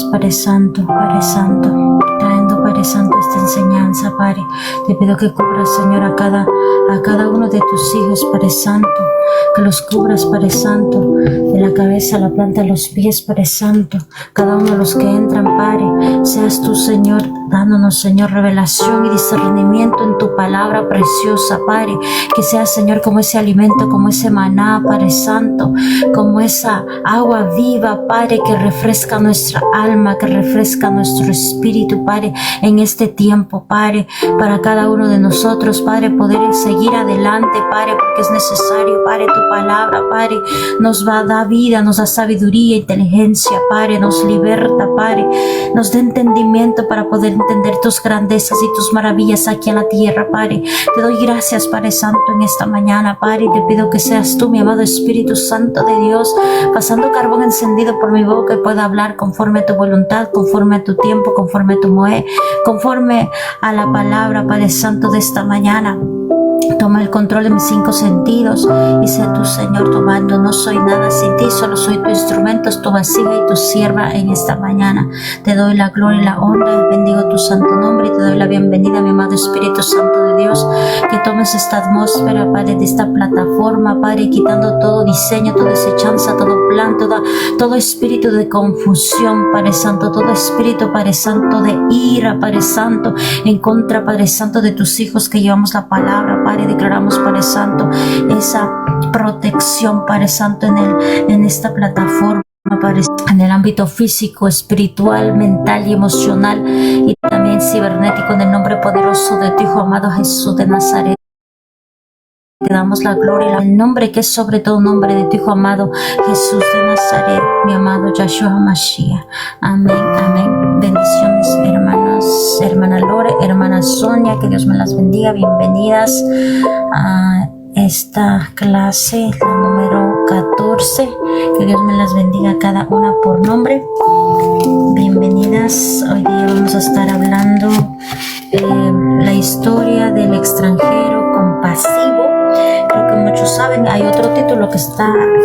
Padre Santo, trayendo, Padre Santo, esta enseñanza, Padre. Te pido que cubras, Señor, a cada uno de tus hijos, Padre Santo, que los cubras, Padre Santo, de la cabeza a la planta de los pies, Padre Santo, cada uno de los que entran, Padre, seas tú, Señor, dándonos, Señor, revelación y discernimiento en tu palabra preciosa, Padre, que sea, Señor, como ese alimento, como ese maná, Padre Santo, como esa agua viva, Padre, que refresca nuestra alma, que refresca nuestro espíritu, Padre, en este tiempo, Padre, para cada uno de nosotros, Padre, poder seguir adelante, Padre, porque es necesario, Padre, tu palabra, Padre, nos va a dar vida, nos da sabiduría, inteligencia, Padre, nos liberta, Padre, nos da entendimiento para poder entender tus grandezas y tus maravillas aquí en la tierra, Padre. Te doy gracias, Padre Santo, en esta mañana, Padre, y te pido que seas tú, mi amado Espíritu Santo de Dios, pasando carbón encendido por mi boca y pueda hablar conforme a tu voluntad, conforme a tu tiempo, conforme a tu moe, conforme a la palabra, Padre Santo, de esta mañana. Toma el control de mis 5 sentidos y sé tú, Señor, tomando. No soy nada sin ti, solo soy tu instrumento, tu vasija y tu sierva en esta mañana. Te doy la gloria y la honra, bendigo tu santo nombre y te doy la bienvenida, mi amado Espíritu Santo de Dios, que tomes esta atmósfera, Padre, de esta plataforma, Padre, quitando todo diseño, toda desechanza, todo plan, todo espíritu de confusión, Padre Santo, todo espíritu, Padre Santo, de ira, Padre Santo, en contra, Padre Santo, de tus hijos que llevamos la palabra, Padre. Declaramos, Padre Santo, esa protección, Padre Santo, en esta plataforma, Padre, en el ámbito físico, espiritual, mental y emocional, y también cibernético, en el nombre poderoso de tu Hijo amado Jesús de Nazaret. Te damos la gloria, el nombre que es sobre todo nombre de tu Hijo amado Jesús de Nazaret, mi amado Yahshua Mashiach. Amén, amén. Bendiciones, hermanos, hermana Lore, hermana Sonia, que Dios me las bendiga. Bienvenidas a esta clase, la número 14. Que Dios me las bendiga a cada una por nombre. Bienvenidas. Hoy día vamos a estar hablando la historia del extranjero compasivo. Creo que muchos saben, hay otro título que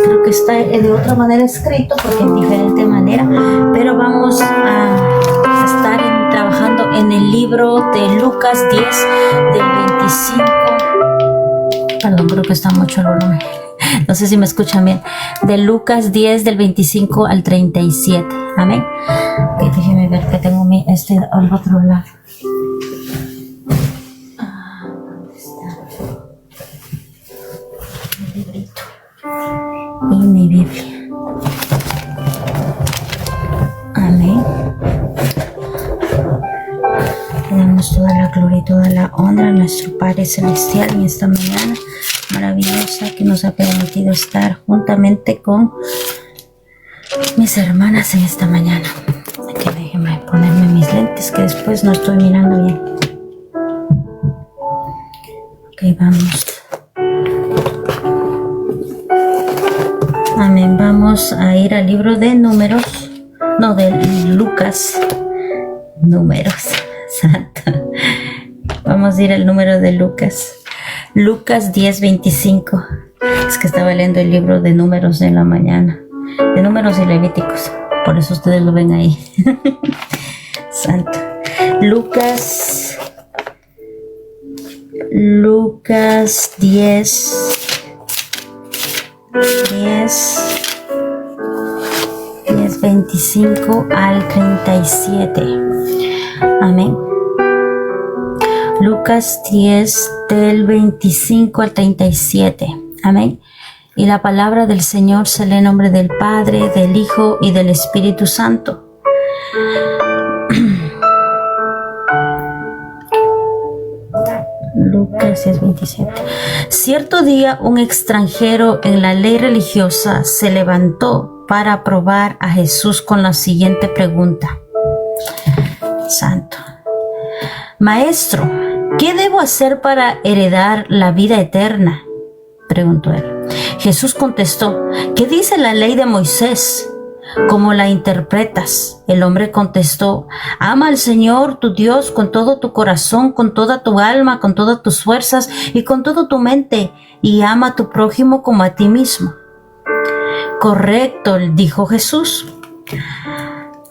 creo que está de otra manera escrito, porque en diferente manera, pero vamos a estar trabajando en el libro de Lucas 10 del 25, perdón, creo que está mucho el volumen, no sé si me escuchan bien, de Lucas 10 del 25 al 37, amén. Okay, déjenme ver que tengo al otro lado. Y mi Biblia. Amén. Le damos toda la gloria y toda la honra a nuestro Padre Celestial en esta mañana maravillosa que nos ha permitido estar juntamente con mis hermanas en esta mañana. Aquí déjenme ponerme mis lentes que después no estoy mirando bien. Ok, vamos. Amén. Vamos a ir al libro de Números, no, de Lucas. Números, santo. Vamos a ir al número de Lucas. Lucas 10:25. Es que estaba leyendo el libro de Números en la mañana. De Números y Levíticos. Por eso ustedes lo ven ahí. Santo. Lucas 10:25 al 37. Amén. Lucas 10 del 25 al 37. Amén. Y la palabra del Señor se lee en nombre del Padre, del Hijo y del Espíritu Santo. Lucas 10:27. Cierto día un extranjero en la ley religiosa se levantó para probar a Jesús con la siguiente pregunta. Santo. Maestro, ¿qué debo hacer para heredar la vida eterna?, preguntó él. Jesús contestó, ¿qué dice la ley de Moisés? ¿Cómo la interpretas? El hombre contestó, ama al Señor tu Dios con todo tu corazón, con toda tu alma, con todas tus fuerzas y con toda tu mente, y ama a tu prójimo como a ti mismo. Correcto, dijo Jesús.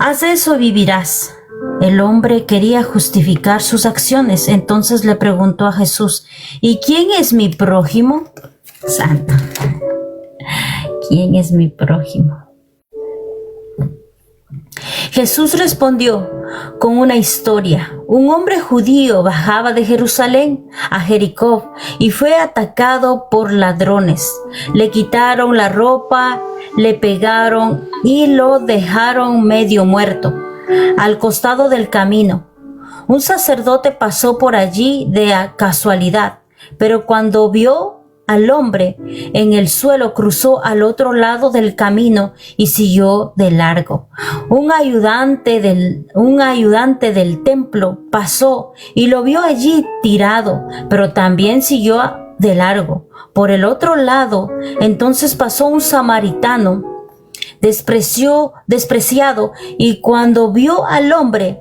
haz eso y vivirás. El hombre quería justificar sus acciones, entonces le preguntó a Jesús, ¿y quién es mi prójimo? Santo. ¿Quién es mi prójimo? Jesús respondió con una historia. Un hombre judío bajaba de Jerusalén a Jericó y fue atacado por ladrones. Le quitaron la ropa, le pegaron y lo dejaron medio muerto al costado del camino. Un sacerdote pasó por allí de casualidad, pero cuando vio al hombre en el suelo, cruzó al otro lado del camino y siguió de largo. Un ayudante del templo pasó y lo vio allí tirado, pero también siguió de largo. Por el otro lado, entonces pasó un samaritano despreciado, y cuando vio al hombre,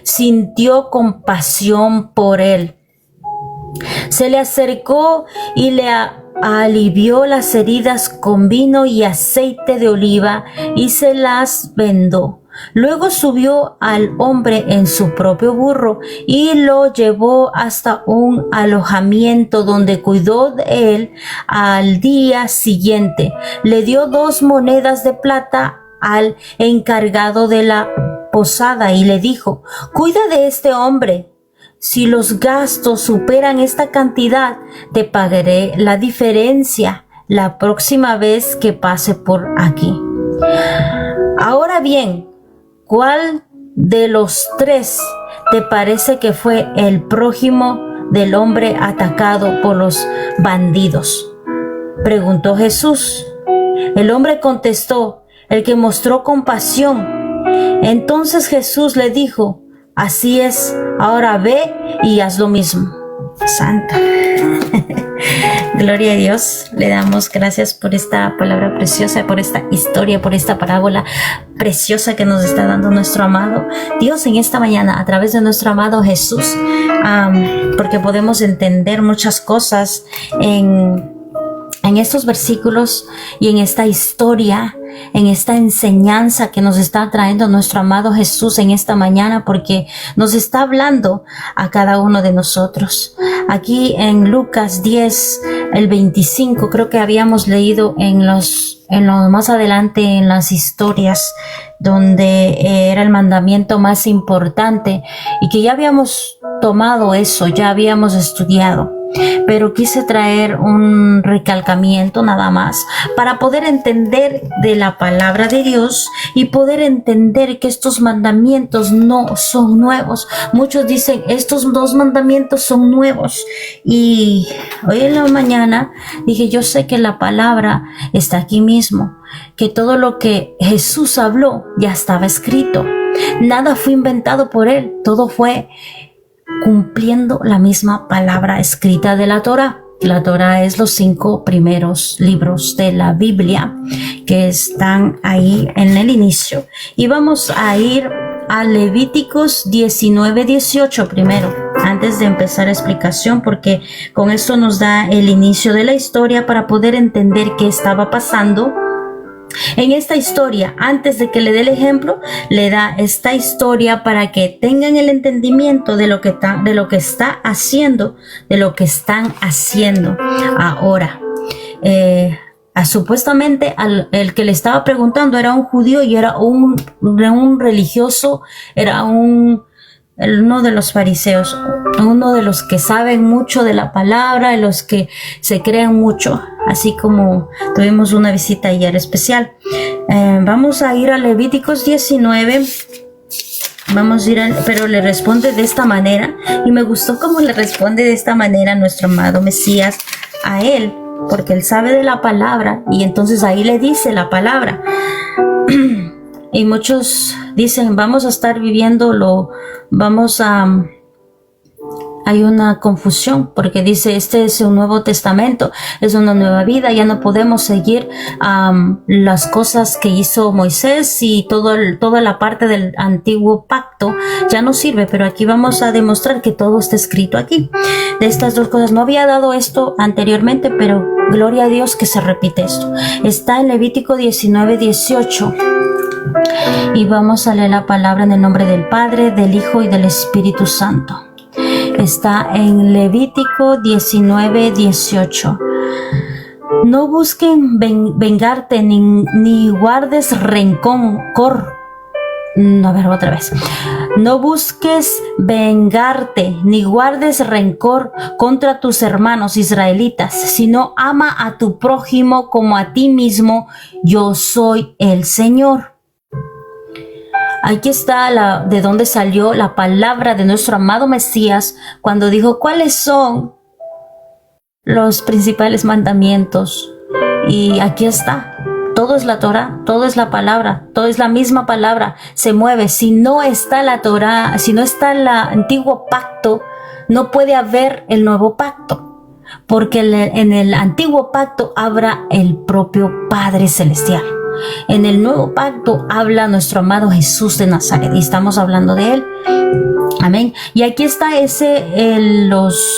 sintió compasión por él. Se le acercó y le alivió las heridas con vino y aceite de oliva y se las vendó. Luego subió al hombre en su propio burro y lo llevó hasta un alojamiento donde cuidó de él. Al día siguiente le dio 2 monedas de plata al encargado de la posada y le dijo: cuida de este hombre. Si los gastos superan esta cantidad, te pagaré la diferencia la próxima vez que pase por aquí. Ahora bien, ¿cuál de los 3 te parece que fue el prójimo del hombre atacado por los bandidos? Preguntó Jesús. El hombre contestó: el que mostró compasión. Entonces Jesús le dijo: así es, ahora ve y haz lo mismo. Santa. Gloria a Dios. Le damos gracias por esta palabra preciosa, por esta historia, por esta parábola preciosa que nos está dando nuestro amado Dios en esta mañana a través de nuestro amado Jesús, porque podemos entender muchas cosas en estos versículos y en esta historia, en esta enseñanza que nos está trayendo nuestro amado Jesús en esta mañana, porque nos está hablando a cada uno de nosotros. Aquí en Lucas 10, el 25, creo que habíamos leído en los más adelante en las historias donde era el mandamiento más importante y que ya habíamos tomado eso, ya habíamos estudiado. Pero quise traer un recalcamiento nada más para poder entender de la palabra de Dios y poder entender que estos mandamientos no son nuevos. Muchos dicen estos 2 mandamientos son nuevos, y hoy en la mañana dije, yo sé que la palabra está aquí mismo, que todo lo que Jesús habló ya estaba escrito. Nada fue inventado por él, todo fue cumpliendo la misma palabra escrita de la Torá. La Torá es los 5 primeros libros de la Biblia que están ahí en el inicio. Y vamos a ir a Levíticos 19:18 primero, antes de empezar la explicación, porque con esto nos da el inicio de la historia para poder entender qué estaba pasando. En esta historia, antes de que le dé el ejemplo, le da esta historia para que tengan el entendimiento de lo que está haciendo, de lo que están haciendo ahora. Supuestamente el que le estaba preguntando era un judío y era un religioso, era uno de los fariseos, uno de los que saben mucho de la palabra, de los que se creen mucho, así como tuvimos una visita ayer especial. Vamos a ir a Levíticos 19, pero le responde de esta manera, y me gustó cómo le responde de esta manera nuestro amado Mesías a él, porque él sabe de la palabra, y entonces ahí le dice la palabra. Y muchos dicen, vamos a estar viviéndolo, hay una confusión, porque dice, este es un nuevo testamento, es una nueva vida, ya no podemos seguir las cosas que hizo Moisés y toda la parte del antiguo pacto ya no sirve, pero aquí vamos a demostrar que todo está escrito aquí. De estas 2 cosas, no había dado esto anteriormente, pero gloria a Dios que se repite esto. Está en Levítico 19:18. Y vamos a leer la palabra en el nombre del Padre, del Hijo y del Espíritu Santo. Está en Levítico 19:18. No busquen vengarte ni guardes rencor. A ver, otra vez. No busques vengarte ni guardes rencor contra tus hermanos israelitas, sino ama a tu prójimo como a ti mismo. Yo soy el Señor. Aquí está de donde salió la palabra de nuestro amado Mesías cuando dijo cuáles son los principales mandamientos. Y aquí está. Todo es la Torah, todo es la palabra, todo es la misma palabra, se mueve. Si no está la Torah, si no está el antiguo pacto, no puede haber el nuevo pacto, porque en el antiguo pacto habla el propio Padre Celestial. En el nuevo pacto habla nuestro amado Jesús de Nazaret y estamos hablando de él. Amén. Y aquí está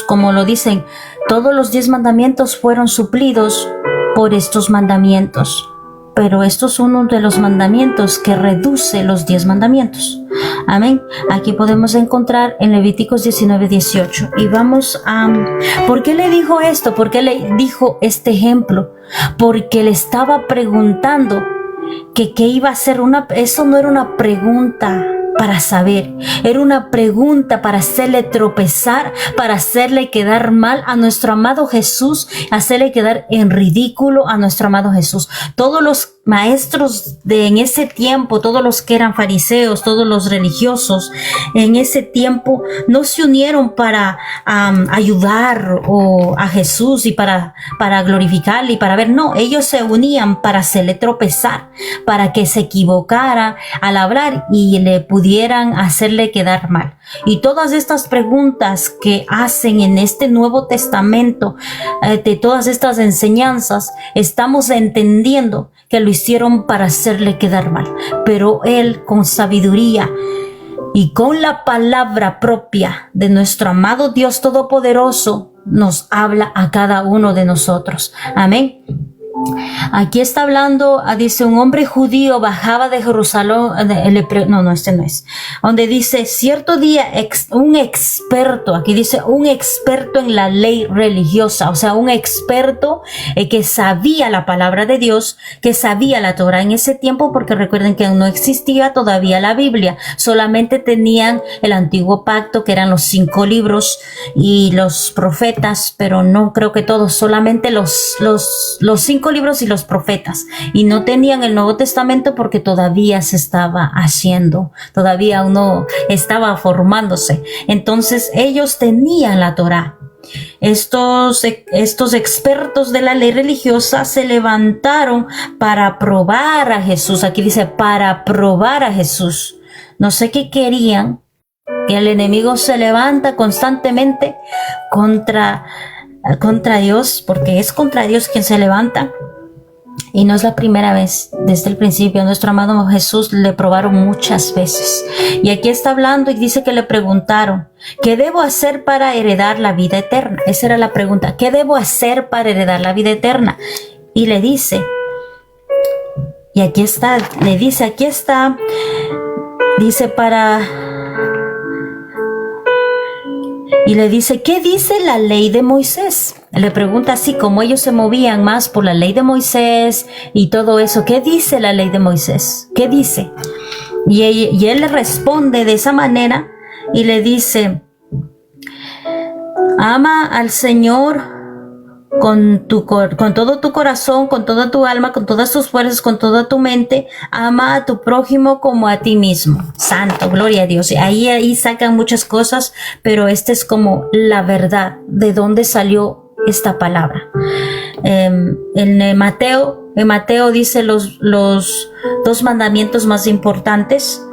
como lo dicen, todos los 10 mandamientos fueron suplidos por estos mandamientos. Pero esto es uno de los mandamientos que reduce los 10 mandamientos. Amén. Aquí podemos encontrar en Levíticos 19:18. Y vamos a... ¿Por qué le dijo esto? ¿Por qué le dijo este ejemplo? Porque le estaba preguntando que qué iba a ser eso no era una pregunta para saber, era una pregunta para hacerle tropezar, para hacerle quedar mal a nuestro amado Jesús, hacerle quedar en ridículo a nuestro amado Jesús. Todos los maestros en ese tiempo, todos los que eran fariseos, todos los religiosos en ese tiempo no se unieron para ayudar a Jesús y para glorificarle y para ver, no, ellos se unían para hacerle tropezar, para que se equivocara al hablar y le pudieran hacerle quedar mal. Y todas estas preguntas que hacen en este Nuevo Testamento, de todas estas enseñanzas, estamos entendiendo que lo hicieron para hacerle quedar mal, pero él con sabiduría y con la palabra propia de nuestro amado Dios Todopoderoso nos habla a cada uno de nosotros. Amén. Aquí está hablando, dice, un hombre judío bajaba de Jerusalén, este no es, donde dice, cierto día un experto, aquí dice, un experto en la ley religiosa, o sea, un experto que sabía la palabra de Dios, que sabía la Torah en ese tiempo, porque recuerden que no existía todavía la Biblia, solamente tenían el antiguo pacto, que eran los 5 libros y los profetas, pero no creo que todos, solamente los 5 libros y los profetas, y no tenían el Nuevo Testamento porque todavía se estaba haciendo, todavía uno estaba formándose. Entonces ellos tenían la Torá. Estos expertos de la ley religiosa se levantaron para probar a Jesús. Aquí dice para probar a Jesús. No sé qué querían, que el enemigo se levanta constantemente contra Dios, porque es contra Dios quien se levanta. Y no es la primera vez, desde el principio a nuestro amado Jesús le probaron muchas veces. Y aquí está hablando y dice que le preguntaron, ¿qué debo hacer para heredar la vida eterna? Esa era la pregunta, ¿qué debo hacer para heredar la vida eterna? Y le dice, y aquí está, le dice, aquí está, dice y le dice, ¿qué dice la ley de Moisés? Le pregunta así, como ellos se movían más por la ley de Moisés y todo eso, ¿qué dice la ley de Moisés? ¿Qué dice? Y él le responde de esa manera y le dice, ama al Señor con todo tu corazón, con toda tu alma, con todas tus fuerzas, con toda tu mente. Ama a tu prójimo como a ti mismo. Santo, gloria a Dios. Ahí sacan muchas cosas, pero esta es como la verdad de dónde salió esta palabra. En Mateo dice los 2 mandamientos más importantes,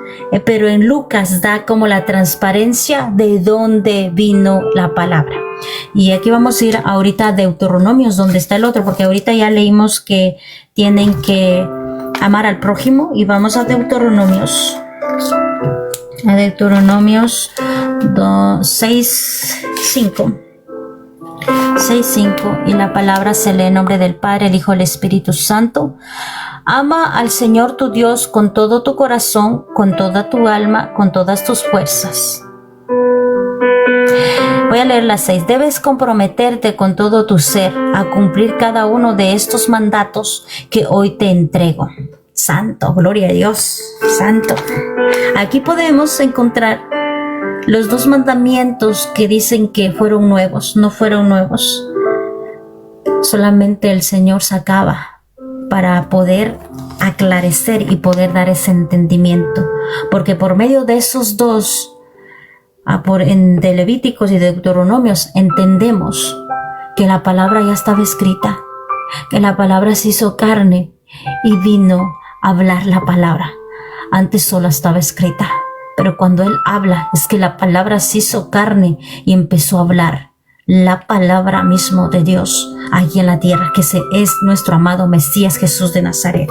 pero en Lucas da como la transparencia de dónde vino la palabra. Y aquí vamos a ir ahorita a Deuteronomios, donde está el otro, porque ahorita ya leímos que tienen que amar al prójimo, y vamos a Deuteronomios. A Deuteronomios 6:5. 6:5, y la palabra se lee en nombre del Padre, el Hijo y el Espíritu Santo. Ama al Señor tu Dios con todo tu corazón, con toda tu alma, con todas tus fuerzas. Voy a leer las 6. Debes comprometerte con todo tu ser a cumplir cada uno de estos mandatos que hoy te entrego. Santo, gloria a Dios, santo. Aquí podemos encontrar los 2 mandamientos que dicen que fueron nuevos. No fueron nuevos. Solamente el Señor sacaba para poder aclarecer y poder dar ese entendimiento. Porque por medio de esos 2, de Levíticos y de Deuteronomios, entendemos que la palabra ya estaba escrita, que la palabra se hizo carne y vino a hablar la palabra. Antes solo estaba escrita, pero cuando Él habla es que la palabra se hizo carne y empezó a hablar la palabra mismo de Dios aquí en la tierra, que es nuestro amado Mesías Jesús de Nazaret.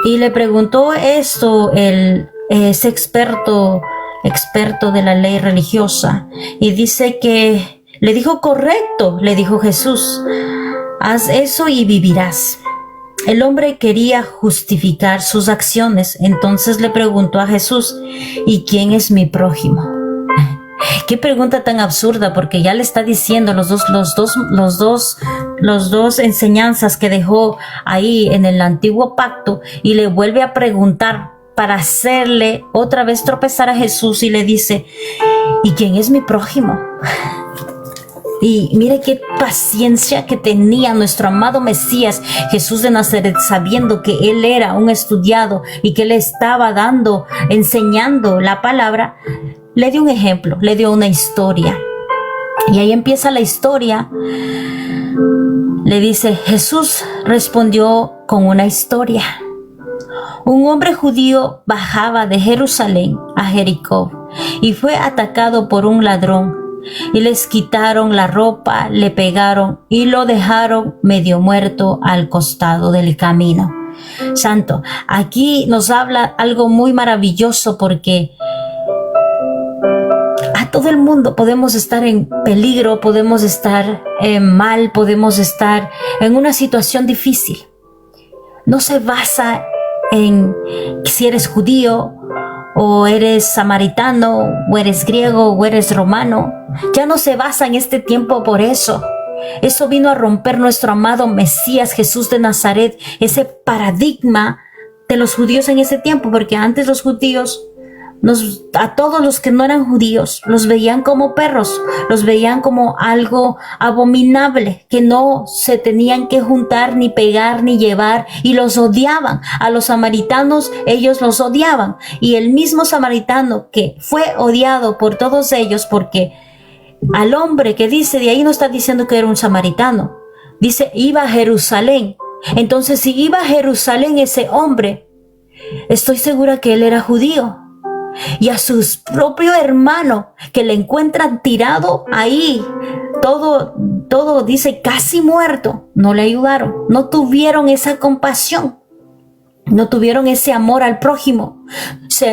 Y le preguntó esto ese experto de la ley religiosa, y dice que le dijo: correcto, le dijo Jesús, haz eso y vivirás. El hombre quería justificar sus acciones, entonces le preguntó a Jesús: ¿y quién es mi prójimo? Qué pregunta tan absurda, porque ya le está diciendo los dos enseñanzas que dejó ahí en el antiguo pacto, y le vuelve a preguntar para hacerle otra vez tropezar a Jesús, y le dice: ¿y quién es mi prójimo? Y mire qué paciencia que tenía nuestro amado Mesías Jesús de Nazaret, sabiendo que Él era un estudiado y que le estaba enseñando la palabra. Le dio un ejemplo, le dio una historia. Y ahí empieza la historia. Le dice: Jesús respondió con una historia. Un hombre judío bajaba de Jerusalén a Jericó y fue atacado por un ladrón, y les quitaron la ropa, le pegaron y lo dejaron medio muerto al costado del camino. Santo, aquí nos habla algo muy maravilloso, porque a todo el mundo podemos estar en peligro, podemos estar mal, podemos estar en una situación difícil. No se basa en si eres judío o eres samaritano o eres griego o eres romano. Ya no se basa en este tiempo por eso. Eso vino a romper nuestro amado Mesías Jesús de Nazaret, ese paradigma de los judíos en ese tiempo, porque antes los judíos, a todos los que no eran judíos, los veían como perros, los veían como algo abominable, que no se tenían que juntar, ni pegar, ni llevar, y los odiaban. A los samaritanos, ellos los odiaban, y el mismo samaritano que fue odiado por todos ellos, porque al hombre que dice, de ahí no está diciendo que era un samaritano, dice iba a Jerusalén. Entonces, si iba a Jerusalén ese hombre, estoy segura que él era judío. Y a su propio hermano, que le encuentran tirado ahí, todo dice casi muerto, no le ayudaron, no tuvieron esa compasión, no tuvieron ese amor al prójimo.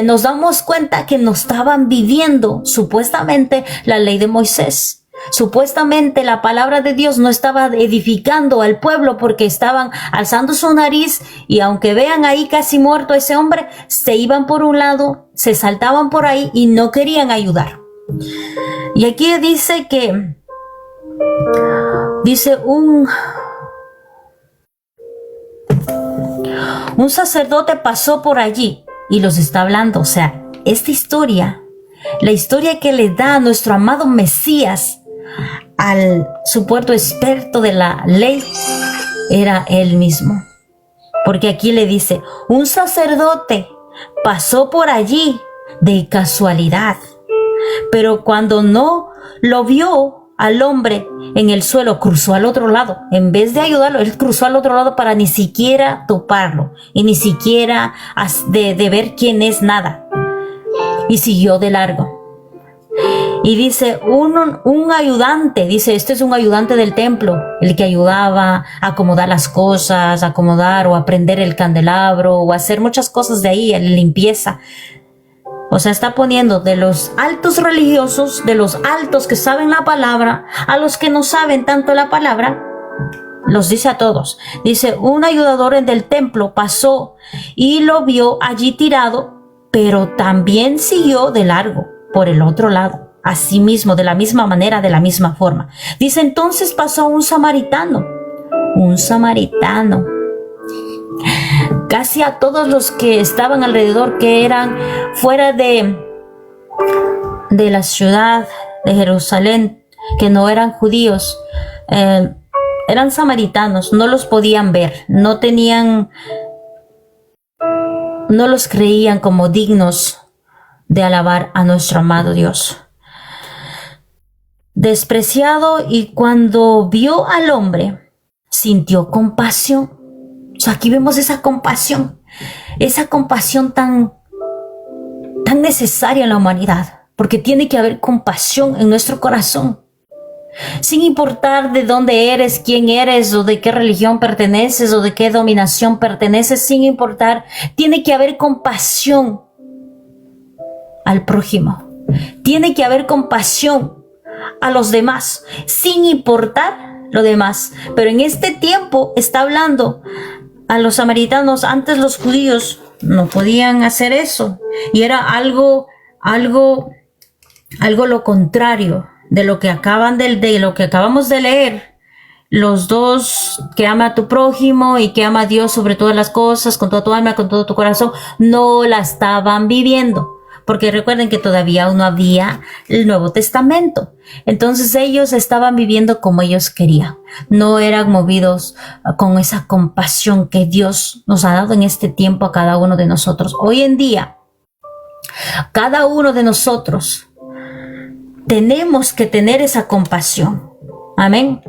Nos damos cuenta que no estaban viviendo supuestamente la ley de Moisés. Supuestamente la palabra de Dios no estaba edificando al pueblo, porque estaban alzando su nariz, y aunque vean ahí casi muerto a ese hombre, se iban por un lado, se saltaban por ahí y no querían ayudar. Y aquí dice que un sacerdote pasó por allí y los está hablando. O sea, esta historia, la historia que le da a nuestro amado Mesías al supuesto experto de la ley, era él mismo. Porque aquí le dice: un sacerdote pasó por allí de casualidad, pero cuando no lo vio al hombre en el suelo, cruzó al otro lado. En vez de ayudarlo, él cruzó al otro lado para ni siquiera toparlo y ni siquiera de ver quién es, nada, y siguió de largo. Y dice un ayudante, dice, este es un ayudante del templo, el que ayudaba a acomodar las cosas, a acomodar o a prender el candelabro o a hacer muchas cosas de ahí, en limpieza. O sea, está poniendo de los altos religiosos, de los altos que saben la palabra, a los que no saben tanto la palabra, los dice a todos. Dice, un ayudador del templo pasó y lo vio allí tirado, pero también siguió de largo por el otro lado. Asimismo, de la misma manera, de la misma forma. Dice, entonces pasó un samaritano. Un samaritano. Casi a todos los que estaban alrededor, que eran fuera de la ciudad de Jerusalén, que no eran judíos, eran samaritanos, no los podían ver, no los creían como dignos de alabar a nuestro amado Dios. Despreciado, y cuando vio al hombre, sintió compasión. O sea, aquí vemos esa compasión tan necesaria en la humanidad, porque tiene que haber compasión en nuestro corazón. Sin importar de dónde eres, quién eres, o de qué religión perteneces, o de qué dominación perteneces, sin importar, tiene que haber compasión al prójimo. Tiene que haber compasión a los demás, sin importar lo demás. Pero en este tiempo está hablando a los samaritanos. Antes los judíos no podían hacer eso, y era algo lo contrario de lo que lo que acabamos de leer. Los dos, que ama a tu prójimo y que ama a Dios sobre todas las cosas, con toda tu alma, con todo tu corazón, no la estaban viviendo. Porque recuerden que todavía aún no había el Nuevo Testamento. Entonces ellos estaban viviendo como ellos querían. No eran movidos con esa compasión que Dios nos ha dado en este tiempo a cada uno de nosotros. Hoy en día, cada uno de nosotros tenemos que tener esa compasión. Amén.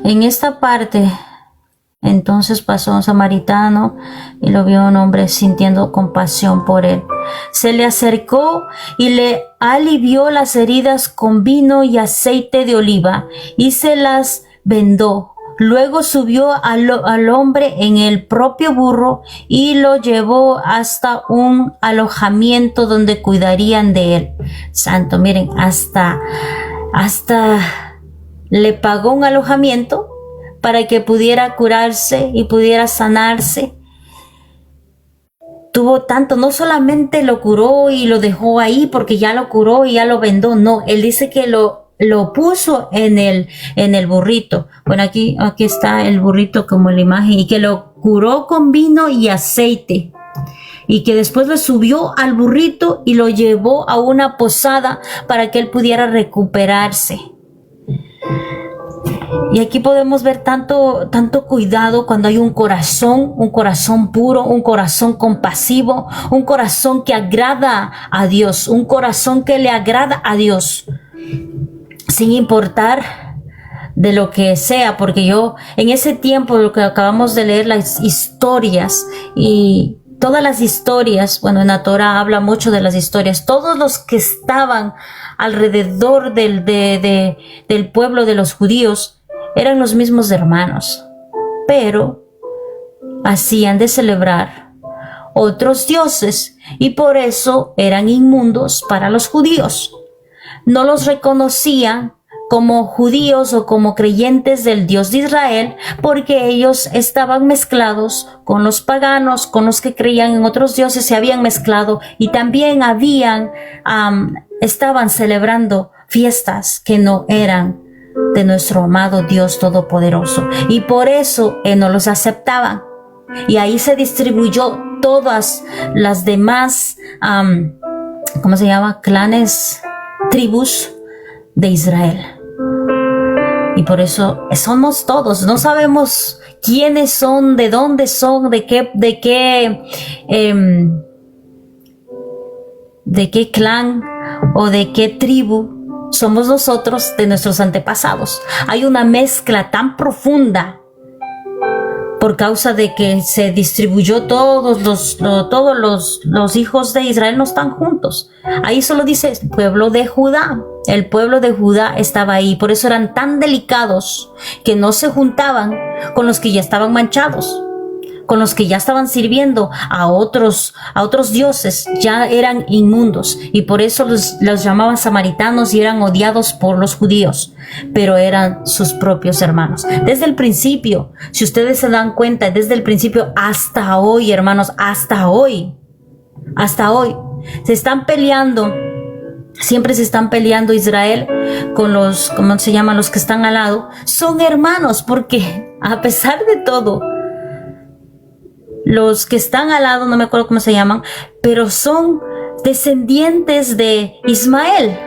En esta parte, entonces pasó un samaritano y lo vio un hombre sintiendo compasión por él. Se le acercó y le alivió las heridas con vino y aceite de oliva y se las vendó. Luego subió al hombre en el propio burro y lo llevó hasta un alojamiento donde cuidarían de él. Santo, miren, hasta le pagó un alojamiento para que pudiera curarse y pudiera sanarse. Tuvo tanto, no solamente lo curó y lo dejó ahí porque ya lo curó y ya lo vendó, no, él dice que lo puso en el burrito. Bueno, aquí está el burrito como la imagen, y que lo curó con vino y aceite, y que después lo subió al burrito y lo llevó a una posada para que él pudiera recuperarse. Y aquí podemos ver tanto cuidado cuando hay un corazón puro, un corazón compasivo, un corazón que agrada a Dios, un corazón que le agrada a Dios, sin importar de lo que sea. Porque yo, en ese tiempo, lo que acabamos de leer, las historias y todas las historias, bueno, en la Torah habla mucho de las historias, todos los que estaban alrededor del pueblo de los judíos eran los mismos hermanos, pero hacían de celebrar otros dioses y por eso eran inmundos para los judíos. No los reconocían como judíos o como creyentes del Dios de Israel, porque ellos estaban mezclados con los paganos, con los que creían en otros dioses, se habían mezclado, y también estaban celebrando fiestas que no eran de nuestro amado Dios Todopoderoso, y por eso no los aceptaban. Y ahí se distribuyó todas las demás, clanes, tribus de Israel. Y por eso somos todos, no sabemos quiénes son, de dónde son, de qué clan o de qué tribu somos nosotros de nuestros antepasados. Hay una mezcla tan profunda por causa de que se distribuyó todos los hijos de Israel no están juntos. Ahí solo dice pueblo de Judá. El pueblo de Judá estaba ahí, por eso eran tan delicados que no se juntaban con los que ya estaban manchados, con los que ya estaban sirviendo a otros dioses, ya eran inmundos y por eso los llamaban samaritanos y eran odiados por los judíos, pero eran sus propios hermanos. Desde el principio, si ustedes se dan cuenta, desde el principio hasta hoy, hermanos, hasta hoy, se están peleando. Siempre se están peleando Israel con los, ¿cómo se llaman? Los que están al lado. Son hermanos porque a pesar de todo, los que están al lado, no me acuerdo cómo se llaman, pero son descendientes de Ismael.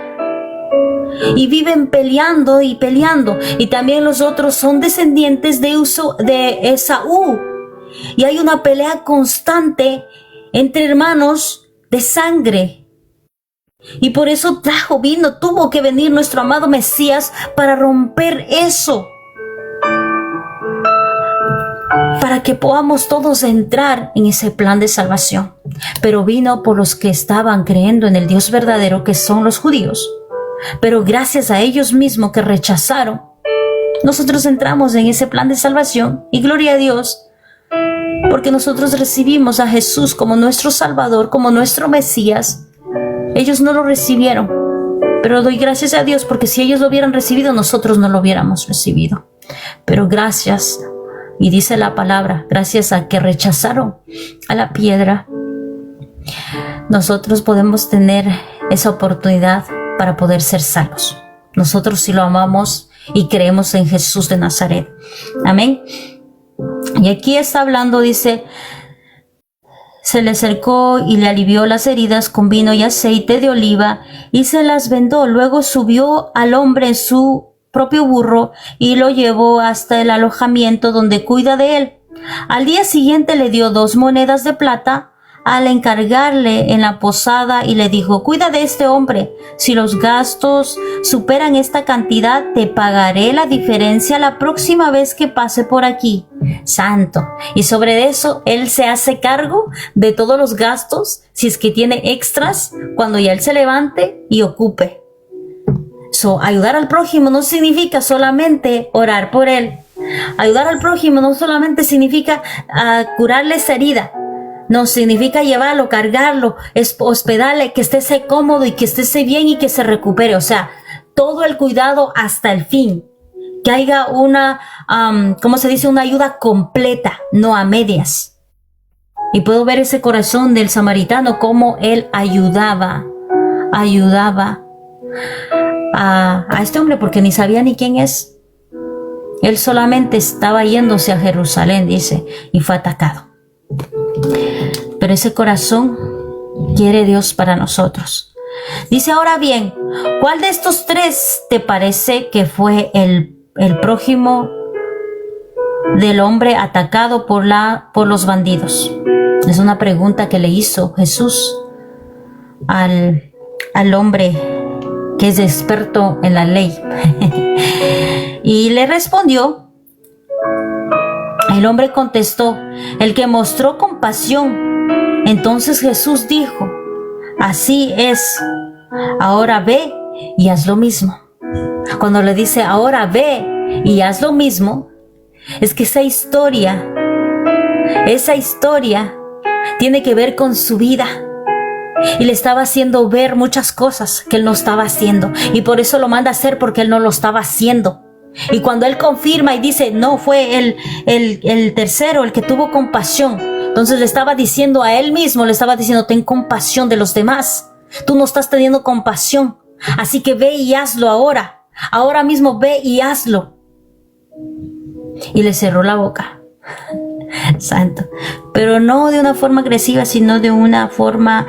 Y viven peleando y peleando. Y también los otros son descendientes de Esaú. Y hay una pelea constante entre hermanos de sangre. Y por eso tuvo que venir nuestro amado Mesías para romper eso. Para que podamos todos entrar en ese plan de salvación. Pero vino por los que estaban creyendo en el Dios verdadero, que son los judíos. Pero gracias a ellos mismos que rechazaron, nosotros entramos en ese plan de salvación. Y gloria a Dios, porque nosotros recibimos a Jesús como nuestro Salvador, como nuestro Mesías. Ellos no lo recibieron, pero doy gracias a Dios porque si ellos lo hubieran recibido, nosotros no lo hubiéramos recibido. Pero gracias, y dice la palabra, gracias a que rechazaron a la piedra, nosotros podemos tener esa oportunidad para poder ser salvos. Nosotros sí lo amamos y creemos en Jesús de Nazaret. Amén. Y aquí está hablando, dice, se le acercó y le alivió las heridas con vino y aceite de oliva y se las vendó. Luego subió al hombre en su propio burro y lo llevó hasta el alojamiento donde cuida de él. Al día siguiente le dio 2 monedas de plata al encargarle en la posada y le dijo: cuida de este hombre. Si los gastos superan esta cantidad, te pagaré la diferencia la próxima vez que pase por aquí. Santo. Y sobre eso, él se hace cargo de todos los gastos, si es que tiene extras, cuando ya él se levante y ocupe. Ayudar al prójimo no significa solamente orar por él. Ayudar al prójimo no solamente significa curarle esa herida. No significa llevarlo, cargarlo, hospedarle, que esté cómodo y que esté bien y que se recupere. O sea, todo el cuidado hasta el fin. Que haya una, ¿cómo se dice? Una ayuda completa, no a medias. Y puedo ver ese corazón del samaritano, cómo él ayudaba a este hombre, porque ni sabía ni quién es. Él solamente estaba yéndose a Jerusalén, dice, y fue atacado. Pero ese corazón quiere Dios para nosotros. Dice: ahora bien, ¿cuál de estos 3 te parece que fue el prójimo del hombre atacado por los bandidos? Es una pregunta que le hizo Jesús al hombre que es experto en la ley. Y le respondió, el hombre contestó: el que mostró compasión. Entonces Jesús dijo: así es, ahora ve y haz lo mismo. Cuando le dice ahora ve y haz lo mismo, es que esa historia tiene que ver con su vida. Y le estaba haciendo ver muchas cosas que él no estaba haciendo. Y por eso lo manda a hacer, porque él no lo estaba haciendo. Y cuando él confirma y dice, no, fue el tercero el que tuvo compasión. Entonces le estaba diciendo a él mismo, le estaba diciendo: ten compasión de los demás. Tú no estás teniendo compasión. Así que ve y hazlo ahora. Ahora mismo ve y hazlo. Y le cerró la boca. Santo. Pero no de una forma agresiva, sino de una forma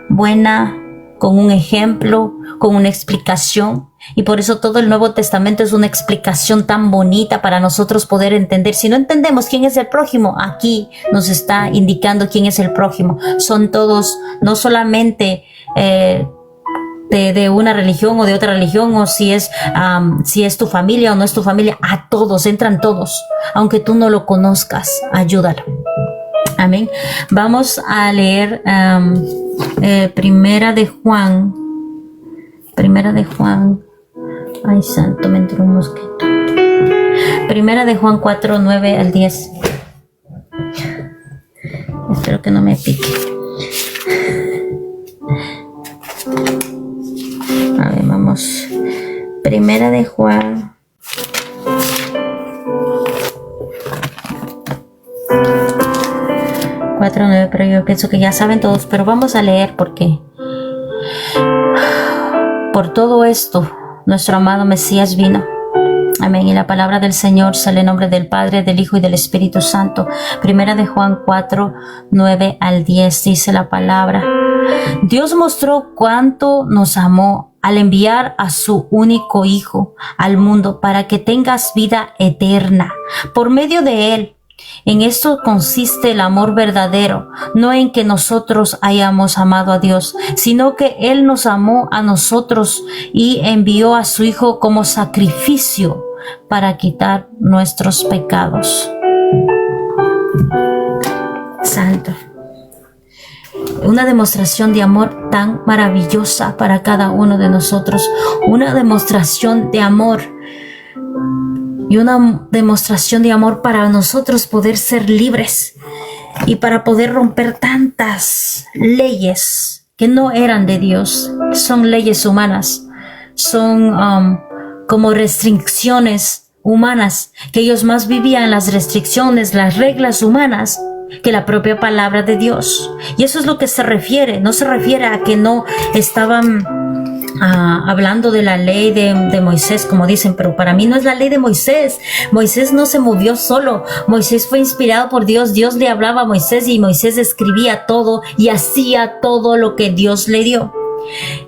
buena, con un ejemplo, con una explicación. Y por eso todo el Nuevo Testamento es una explicación tan bonita para nosotros poder entender. Si no entendemos quién es el prójimo, aquí nos está indicando quién es el prójimo. Son todos, no solamente de una religión o de otra religión, o si es tu familia o no es tu familia. A todos, entran todos. Aunque tú no lo conozcas, ayúdalo. Amén. Vamos a leer Primera de Juan. Ay, santo, me entró un mosquito. Primera de Juan 4, 9 al 10. Espero que no me pique. A ver, vamos. Primera de Juan. Cuatro, 9, pero yo pienso que ya saben todos, pero vamos a leer porque por todo esto nuestro amado Mesías vino. Amén. Y la palabra del Señor sale en nombre del Padre, del Hijo y del Espíritu Santo. Primera de Juan 4, 9 al 10 dice la palabra. Dios mostró cuánto nos amó al enviar a su único Hijo al mundo para que tengas vida eterna por medio de Él. En esto consiste el amor verdadero, no en que nosotros hayamos amado a Dios, sino que Él nos amó a nosotros y envió a su Hijo como sacrificio para quitar nuestros pecados. Santo. Una demostración de amor tan maravillosa para cada uno de nosotros. Una demostración de amor y una demostración de amor para nosotros poder ser libres y para poder romper tantas leyes que no eran de Dios. Son leyes humanas, son como restricciones humanas, que ellos más vivían las restricciones, las reglas humanas que la propia palabra de Dios. Y eso es lo que se refiere. No se refiere a que no estaban hablando de la ley de Moisés, como dicen, pero para mí no es la ley de Moisés. Moisés no se movió solo. Moisés fue inspirado por Dios. Dios le hablaba a Moisés y Moisés escribía todo y hacía todo lo que Dios le dio.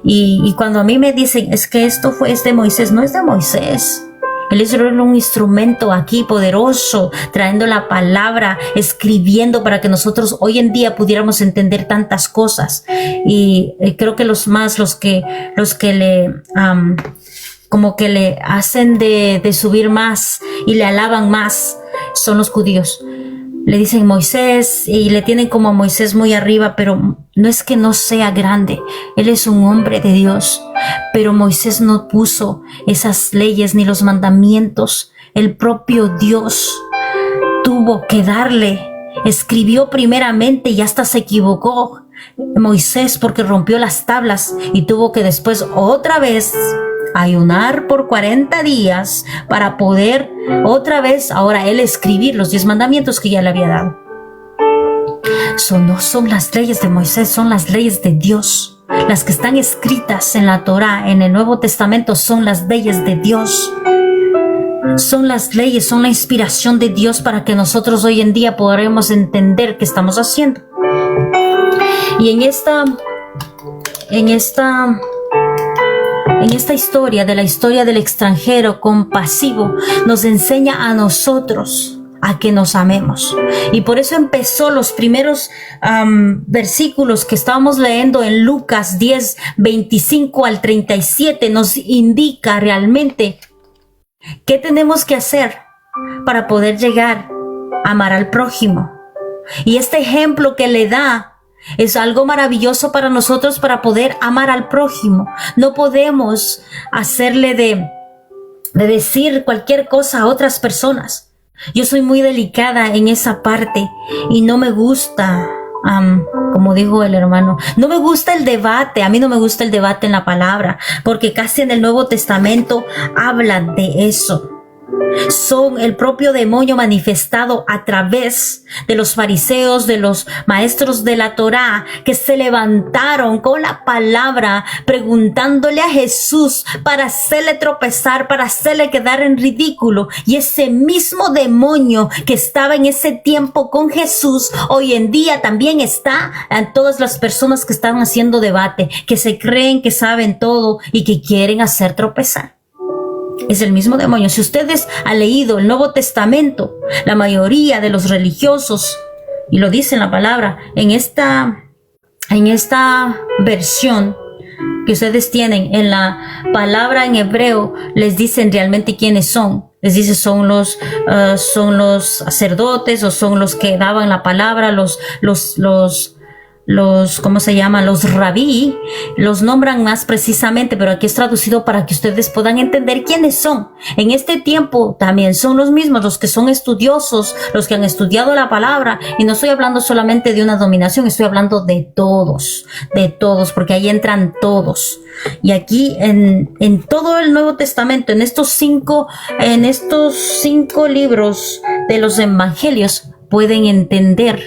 Y cuando a mí me dicen, es que esto es de Moisés, no es de Moisés. Él es un instrumento aquí poderoso, trayendo la palabra, escribiendo para que nosotros hoy en día pudiéramos entender tantas cosas. Y creo que los que le, como que le hacen de subir más y le alaban más, son los judíos. Le dicen Moisés y le tienen como a Moisés muy arriba, pero no es que no sea grande. Él es un hombre de Dios, pero Moisés no puso esas leyes ni los mandamientos. El propio Dios tuvo que darle. Escribió primeramente y hasta se equivocó Moisés porque rompió las tablas y tuvo que después otra vez ayunar por 40 días para poder otra vez ahora él escribir los 10 mandamientos que ya le había dado. No son las leyes de Moisés, son las leyes de Dios. Las que están escritas en la Torá, en el Nuevo Testamento, son las leyes de Dios. Son las leyes, son la inspiración de Dios para que nosotros hoy en día podamos entender qué estamos haciendo. Y en esta historia, de la historia del extranjero compasivo, nos enseña a nosotros a que nos amemos. Y por eso empezó los primeros versículos que estábamos leyendo en Lucas 10, 25 al 37, nos indica realmente qué tenemos que hacer para poder llegar a amar al prójimo. Y este ejemplo que le da es algo maravilloso para nosotros para poder amar al prójimo. No podemos hacerle de decir cualquier cosa a otras personas. Yo soy muy delicada en esa parte y no me gusta, como dijo el hermano, no me gusta el debate. A mí no me gusta el debate en la palabra, porque casi en el Nuevo Testamento hablan de eso. Son el propio demonio manifestado a través de los fariseos, de los maestros de la Torá, que se levantaron con la palabra preguntándole a Jesús para hacerle tropezar, para hacerle quedar en ridículo. Y ese mismo demonio que estaba en ese tiempo con Jesús, hoy en día también está en todas las personas que están haciendo debate, que se creen que saben todo y que quieren hacer tropezar. Es el mismo demonio. Si ustedes han leído el Nuevo Testamento, la mayoría de los religiosos, y lo dice en la palabra, en esta versión que ustedes tienen, en la palabra en hebreo, les dicen realmente quiénes son. Les dice son los sacerdotes o son los que daban la palabra, los ¿cómo se llama? Los rabí, los nombran más precisamente, pero aquí es traducido para que ustedes puedan entender quiénes son. En este tiempo también son los mismos, los que son estudiosos, los que han estudiado la palabra, y no estoy hablando solamente de una dominación, estoy hablando de todos, porque ahí entran todos. Y aquí en todo el Nuevo Testamento, en estos cinco libros de los evangelios, pueden entender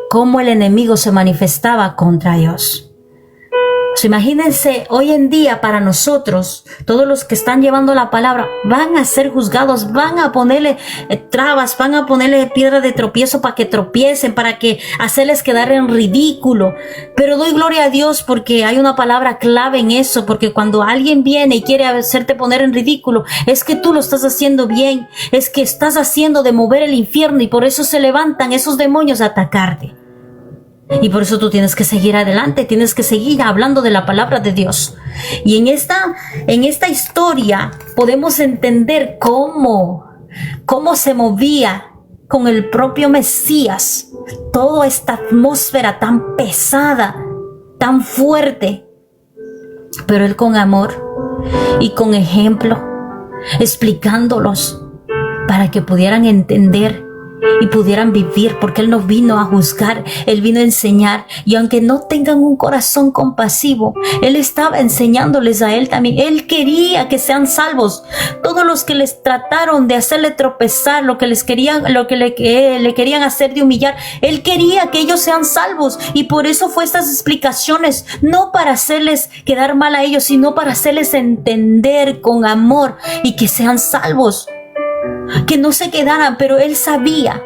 cómo el enemigo se manifestaba contra ellos. Imagínense, hoy en día para nosotros, todos los que están llevando la palabra van a ser juzgados, van a ponerle trabas, van a ponerle piedra de tropiezo para que tropiecen, para que hacerles quedar en ridículo. Pero doy gloria a Dios porque hay una palabra clave en eso, porque cuando alguien viene y quiere hacerte poner en ridículo, es que tú lo estás haciendo bien, es que estás haciendo de mover el infierno, y por eso se levantan esos demonios a atacarte. Y por eso tú tienes que seguir adelante, tienes que seguir hablando de la palabra de Dios. Y en esta historia podemos entender cómo se movía con el propio Mesías toda esta atmósfera tan pesada, tan fuerte, pero él con amor y con ejemplo, explicándolos para que pudieran entender y pudieran vivir, porque él no vino a juzgar, él vino a enseñar. Y aunque no tengan un corazón compasivo, él estaba enseñándoles a él también. Él quería que sean salvos. Todos los que les trataron de hacerle tropezar, lo que le querían hacer de humillar, él quería que ellos sean salvos, y por eso fue estas explicaciones, no para hacerles quedar mal a ellos, sino para hacerles entender con amor y que sean salvos, que no se quedaran. Pero él sabía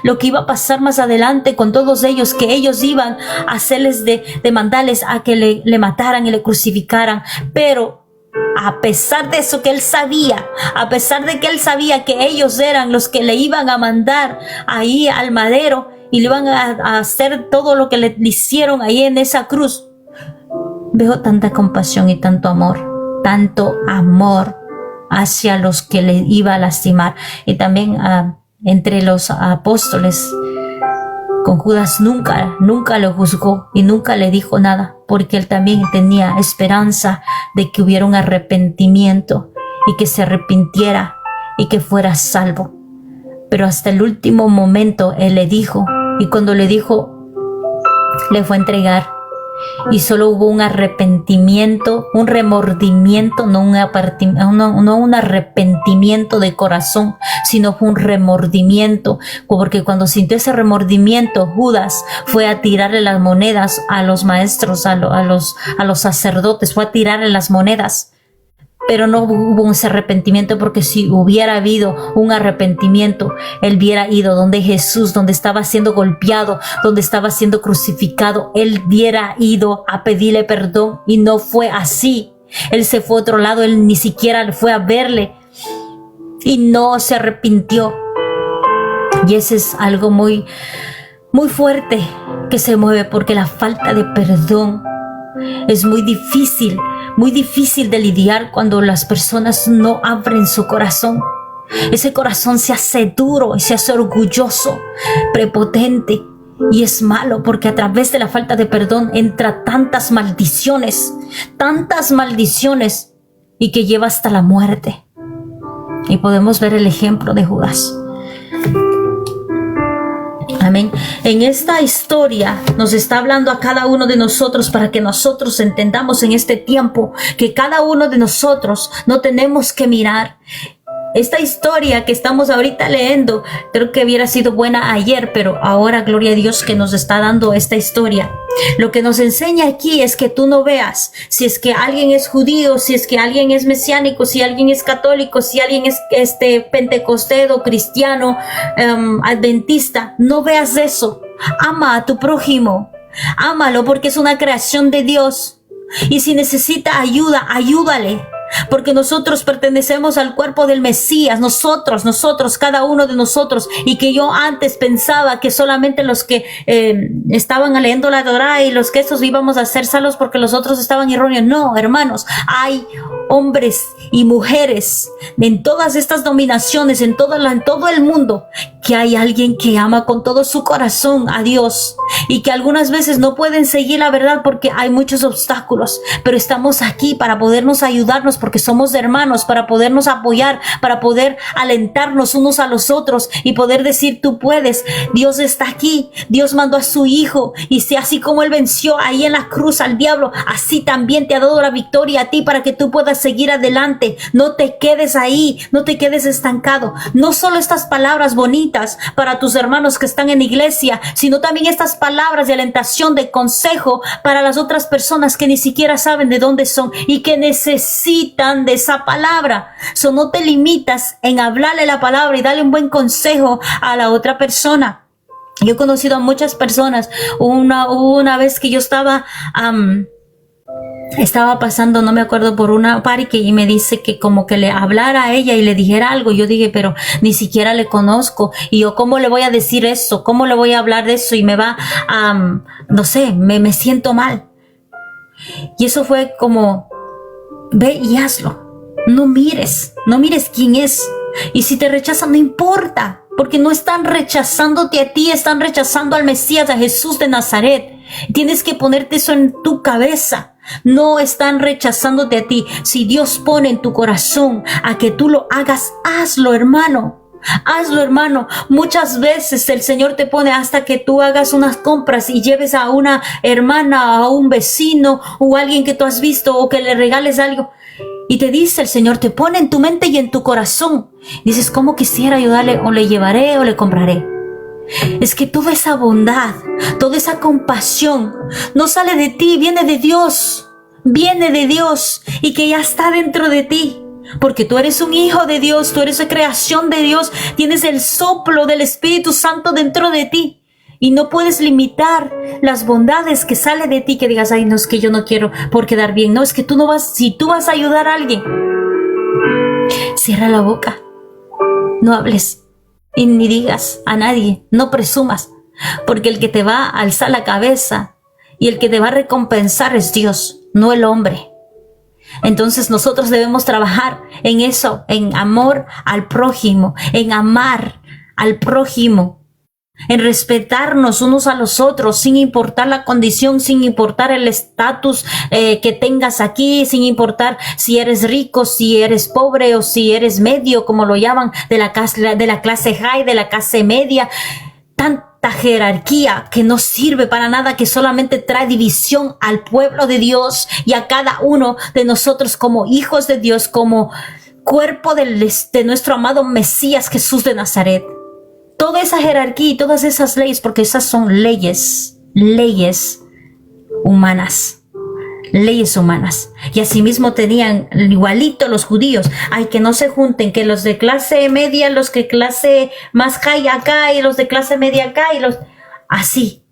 lo que iba a pasar más adelante con todos ellos, que ellos iban a hacerles de mandarles a que le mataran y le crucificaran. Pero a pesar de eso que él sabía, a pesar de que él sabía que ellos eran los que le iban a mandar ahí al madero y le iban a hacer todo lo que le hicieron ahí en esa cruz, veo tanta compasión y tanto amor hacia los que le iba a lastimar. Y también entre los apóstoles, con Judas nunca lo juzgó y nunca le dijo nada, porque él también tenía esperanza de que hubiera un arrepentimiento y que se arrepintiera y que fuera salvo. Pero hasta el último momento él le dijo, y cuando le dijo, le fue a entregar. Y solo hubo un arrepentimiento, un remordimiento, no un arrepentimiento de corazón, sino fue un remordimiento, porque cuando sintió ese remordimiento, Judas fue a tirarle las monedas a los maestros, a los sacerdotes, fue a tirarle las monedas. Pero no hubo ese arrepentimiento, porque si hubiera habido un arrepentimiento, él hubiera ido donde Jesús, donde estaba siendo golpeado, donde estaba siendo crucificado. Él hubiera ido a pedirle perdón, y no fue así. Él se fue a otro lado, él ni siquiera fue a verle y no se arrepintió. Y ese es algo muy, muy fuerte que se mueve, porque la falta de perdón es muy difícil de lidiar cuando las personas no abren su corazón. Ese corazón se hace duro y se hace orgulloso, prepotente, y es malo, porque a través de la falta de perdón entra tantas maldiciones, y que lleva hasta la muerte. Y podemos ver el ejemplo de Judas. Amén. En esta historia nos está hablando a cada uno de nosotros, para que nosotros entendamos en este tiempo que cada uno de nosotros no tenemos que mirar. Esta historia que estamos ahorita leyendo, creo que hubiera sido buena ayer, pero ahora gloria a Dios que nos está dando esta historia. Lo que nos enseña aquí es que tú no veas si es que alguien es judío, si es que alguien es mesiánico, si alguien es católico, si alguien es pentecostero, cristiano, adventista. No veas eso. Ama a tu prójimo. Ámalo, porque es una creación de Dios. Y si necesita ayuda, ayúdale. Porque nosotros pertenecemos al cuerpo del Mesías, nosotros, cada uno de nosotros. Y que yo antes pensaba que solamente los que estaban leyendo la Torá y los que estos íbamos a ser salvos porque los otros estaban erróneos. No, hermanos, hay hombres y mujeres en todas estas dominaciones, en todo el mundo, que hay alguien que ama con todo su corazón a Dios y que algunas veces no pueden seguir la verdad porque hay muchos obstáculos, pero estamos aquí para podernos ayudarnos porque somos hermanos, para podernos apoyar, para poder alentarnos unos a los otros y poder decir: tú puedes, Dios está aquí, Dios mandó a su Hijo, y si así como Él venció ahí en la cruz al diablo, así también te ha dado la victoria a ti para que tú puedas seguir adelante. No te quedes ahí, no te quedes estancado. No solo estas palabras bonitas para tus hermanos que están en la iglesia, sino también estas palabras de alentación, de consejo para las otras personas que ni siquiera saben de dónde son y que necesitan de esa palabra. No te limitas en hablarle la palabra y darle un buen consejo a la otra persona. Yo he conocido a muchas personas. Una vez que yo estaba pasando, no me acuerdo, por una parque y me dice que como que le hablara a ella y le dijera algo. Yo dije, pero ni siquiera le conozco. Y yo, ¿cómo le voy a decir eso? ¿Cómo le voy a hablar de eso? Y me va no sé, me siento mal. Y eso fue como, ve y hazlo. No mires quién es. Y si te rechazan, no importa, porque no están rechazándote a ti, están rechazando al Mesías, a Jesús de Nazaret. Tienes que ponerte eso en tu cabeza. No están rechazándote a ti. Si Dios pone en tu corazón a que tú lo hagas, hazlo, hermano. Hazlo, hermano. Muchas veces el Señor te pone hasta que tú hagas unas compras y lleves a una hermana, a un vecino o a alguien que tú has visto, o que le regales algo. Y te dice el Señor, te pone en tu mente y en tu corazón. Dices, ¿cómo quisiera ayudarle? O le llevaré o le compraré. Es que toda esa bondad, toda esa compasión no sale de ti, viene de Dios. Viene de Dios y que ya está dentro de ti. Porque tú eres un hijo de Dios, tú eres una creación de Dios. Tienes el soplo del Espíritu Santo dentro de ti. Y no puedes limitar las bondades que sale de ti, que digas, ay, no, es que yo no quiero por quedar bien. No, es que tú no vas, si tú vas a ayudar a alguien, cierra la boca, no hables y ni digas a nadie, no presumas, porque el que te va a alzar la cabeza y el que te va a recompensar es Dios, no el hombre. Entonces nosotros debemos trabajar en eso, en amor al prójimo, en amar al prójimo, en respetarnos unos a los otros, sin importar la condición, sin importar el estatus que tengas aquí, sin importar si eres rico, si eres pobre o si eres medio, como lo llaman, de la clase high, de la clase media. Tanta jerarquía que no sirve para nada, que solamente trae división al pueblo de Dios y a cada uno de nosotros como hijos de Dios, como cuerpo de nuestro amado Mesías Jesús de Nazaret. Toda esa jerarquía y todas esas leyes, porque esas son leyes humanas. Leyes humanas. Y asimismo tenían igualito los judíos. Ay, que no se junten, que los de clase media, los que clase más high acá y los de clase media acá y los... Así.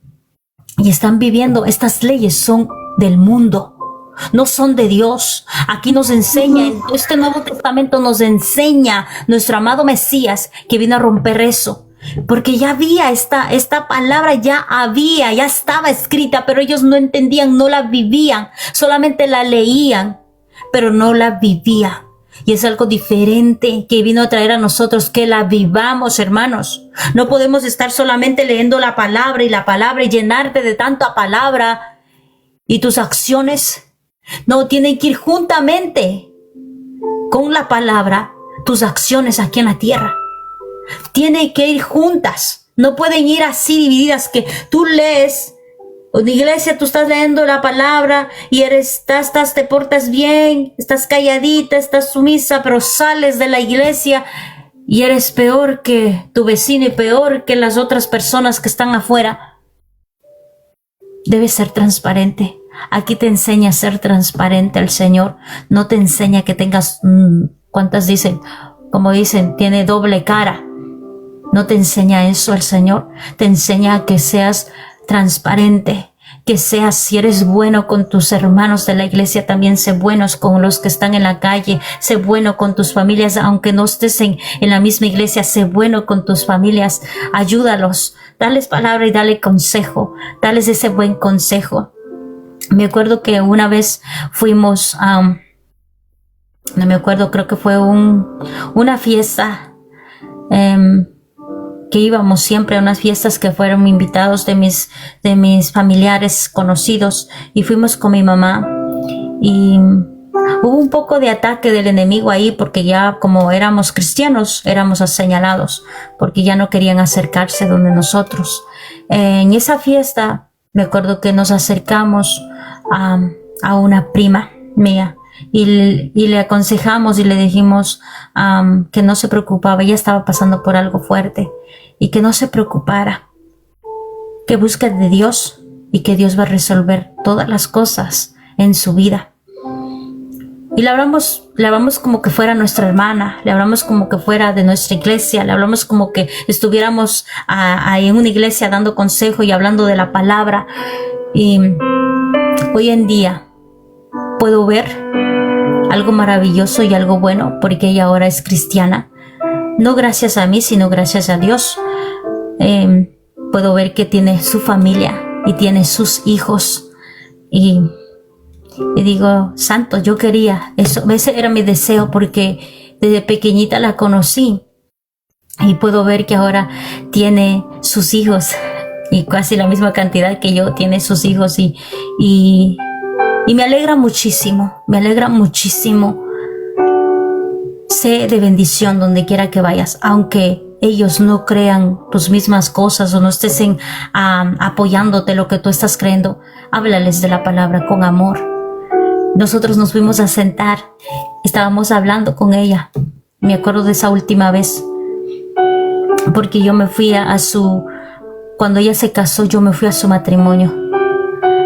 Y están viviendo, estas leyes son del mundo. No son de Dios. Aquí nos enseña, en este Nuevo Testamento nos enseña nuestro amado Mesías que vino a romper eso. Porque ya había esta palabra, ya estaba escrita, pero ellos no entendían, no la vivían, solamente la leían, pero no la vivían. Y es algo diferente que vino a traer a nosotros, que la vivamos, hermanos. No podemos estar solamente leyendo la palabra y llenarte de tanta palabra y tus acciones. No, tienen que ir juntamente con la palabra, tus acciones aquí en la tierra. Tienen que ir juntas, no pueden ir así divididas, que tú lees, en la iglesia tú estás leyendo la palabra y te portas bien, estás calladita, estás sumisa, pero sales de la iglesia y eres peor que tu vecino y peor que las otras personas que están afuera. Debes ser transparente. Aquí te enseña a ser transparente el Señor, no te enseña que tengas, ¿cuántas dicen? Como dicen, tiene doble cara. No te enseña eso el Señor, te enseña que seas transparente, que seas, si eres bueno con tus hermanos de la iglesia, también sé buenos con los que están en la calle, sé bueno con tus familias, aunque no estés en la misma iglesia, sé bueno con tus familias, ayúdalos, dales palabra y dale consejo, dales ese buen consejo. Me acuerdo que una vez fuimos no me acuerdo, creo que fue una fiesta que íbamos siempre a unas fiestas que fueron invitados de mis familiares conocidos, y fuimos con mi mamá, y hubo un poco de ataque del enemigo ahí, porque ya como éramos cristianos éramos señalados, porque ya no querían acercarse donde nosotros. En esa fiesta me acuerdo que nos acercamos a una prima mía, y le aconsejamos y le dijimos que no se preocupaba, ella estaba pasando por algo fuerte, y que no se preocupara, que busque de Dios y que Dios va a resolver todas las cosas en su vida. Y le hablamos como que fuera nuestra hermana, le hablamos como que fuera de nuestra iglesia, le hablamos como que estuviéramos ahí en una iglesia dando consejo y hablando de la palabra. Y hoy en día puedo ver algo maravilloso y algo bueno, porque ella ahora es cristiana. No gracias a mí, sino gracias a Dios. Puedo ver que tiene su familia y tiene sus hijos. Y digo, santo, yo quería eso. Ese era mi deseo, porque desde pequeñita la conocí. Y puedo ver que ahora tiene sus hijos. Y casi la misma cantidad que yo tiene sus hijos. Y me alegra muchísimo. Me alegra muchísimo. Sé de bendición donde quiera que vayas, aunque ellos no crean tus mismas cosas o no estén apoyándote lo que tú estás creyendo. Háblales de la palabra con amor. Nosotros nos fuimos a sentar, estábamos hablando con ella. Me acuerdo de esa última vez, porque yo me fui cuando ella se casó, yo me fui a su matrimonio.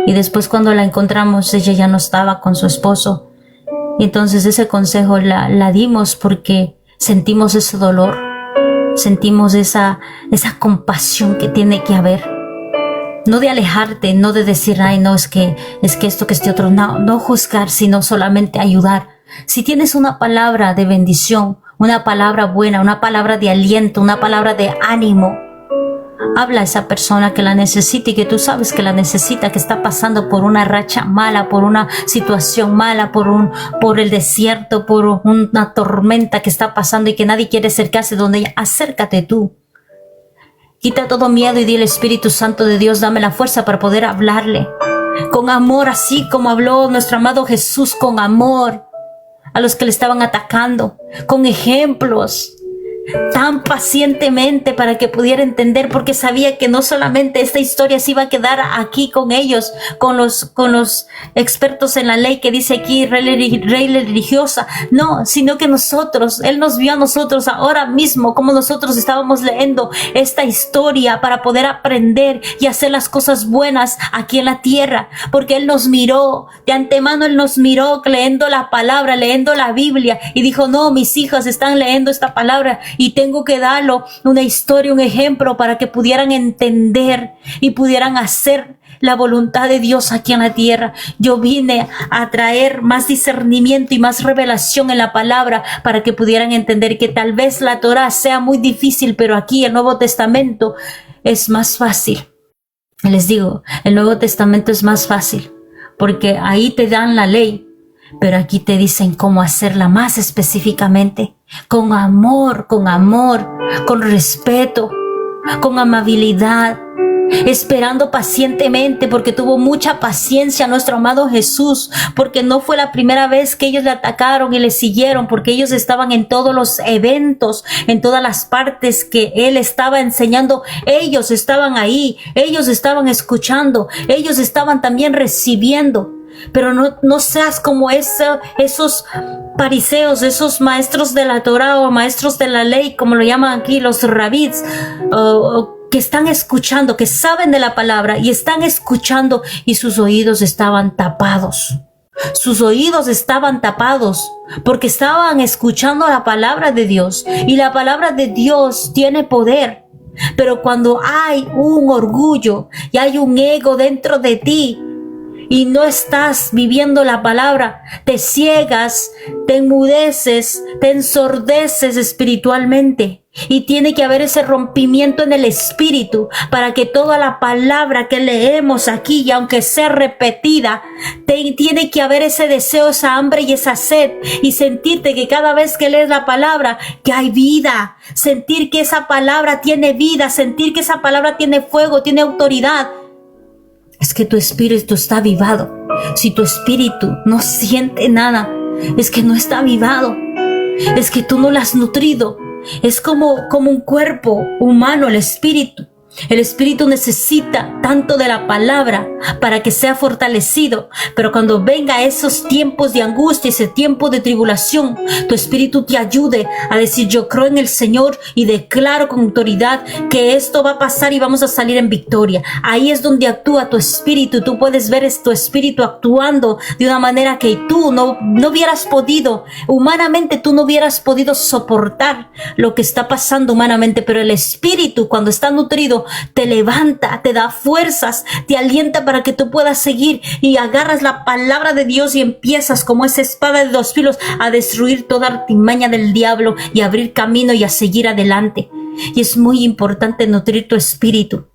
Y después, cuando la encontramos, ella ya no estaba con su esposo. Y entonces ese consejo la dimos, porque sentimos ese dolor, sentimos esa compasión que tiene que haber. No de alejarte, no de decir, ay, no, es que esto, que este otro, no juzgar, sino solamente ayudar. Si tienes una palabra de bendición, una palabra buena, una palabra de aliento, una palabra de ánimo, habla a esa persona que la necesita y que tú sabes que la necesita, que está pasando por una racha mala, por una situación mala, por el desierto, por una tormenta que está pasando y que nadie quiere acercarse donde ella. Acércate tú. Quita todo miedo y dile, Espíritu Santo de Dios, dame la fuerza para poder hablarle con amor, así como habló nuestro amado Jesús, con amor a los que le estaban atacando, con ejemplos, tan pacientemente para que pudiera entender, porque sabía que no solamente esta historia se iba a quedar aquí con ellos, con los expertos en la ley que dice aquí, rey religiosa, no, sino que Él nos vio a nosotros ahora mismo, como nosotros estábamos leyendo esta historia para poder aprender y hacer las cosas buenas aquí en la tierra, porque Él nos miró, de antemano Él nos miró leyendo la palabra, leyendo la Biblia, y dijo, no, mis hijas están leyendo esta palabra, y tengo que darle una historia, un ejemplo para que pudieran entender y pudieran hacer la voluntad de Dios aquí en la tierra. Yo vine a traer más discernimiento y más revelación en la palabra para que pudieran entender que tal vez la Torá sea muy difícil, pero aquí el Nuevo Testamento es más fácil. Les digo, el Nuevo Testamento es más fácil porque ahí te dan la ley, pero aquí te dicen cómo hacerla más específicamente, con amor, con respeto, con amabilidad, esperando pacientemente, porque tuvo mucha paciencia nuestro amado Jesús, porque no fue la primera vez que ellos le atacaron y le siguieron, porque ellos estaban en todos los eventos, en todas las partes que Él estaba enseñando, ellos estaban ahí, ellos estaban escuchando, ellos estaban también recibiendo. Pero no seas como esos fariseos, esos maestros de la Torá o maestros de la ley, como lo llaman aquí los rabís, que están escuchando, que saben de la palabra y están escuchando, y sus oídos estaban tapados. Sus oídos estaban tapados porque estaban escuchando la palabra de Dios, y la palabra de Dios tiene poder. Pero cuando hay un orgullo y hay un ego dentro de ti, y no estás viviendo la palabra, te ciegas, te enmudeces, te ensordeces espiritualmente. Y tiene que haber ese rompimiento en el espíritu para que toda la palabra que leemos aquí, y aunque sea repetida, tiene que haber ese deseo, esa hambre y esa sed, y sentirte que cada vez que lees la palabra, que hay vida, sentir que esa palabra tiene vida, sentir que esa palabra tiene fuego, tiene autoridad. Es que tu espíritu está avivado. Si tu espíritu no siente nada, es que no está avivado, es que tú no lo has nutrido. Es como un cuerpo humano, el espíritu. El espíritu necesita tanto de la palabra para que sea fortalecido, pero cuando venga esos tiempos de angustia, ese tiempo de tribulación, tu espíritu te ayude a decir: yo creo en el Señor y declaro con autoridad que esto va a pasar y vamos a salir en victoria. Ahí es donde actúa tu espíritu. Tú puedes ver tu espíritu actuando de una manera que tú no hubieras podido, humanamente tú no hubieras podido soportar lo que está pasando humanamente, pero el espíritu, cuando está nutrido, te levanta, te da fuerzas, te alienta para que tú puedas seguir, y agarras la palabra de Dios y empiezas como esa espada de dos filos a destruir toda artimaña del diablo y a abrir camino y a seguir adelante. Y es muy importante nutrir tu espíritu,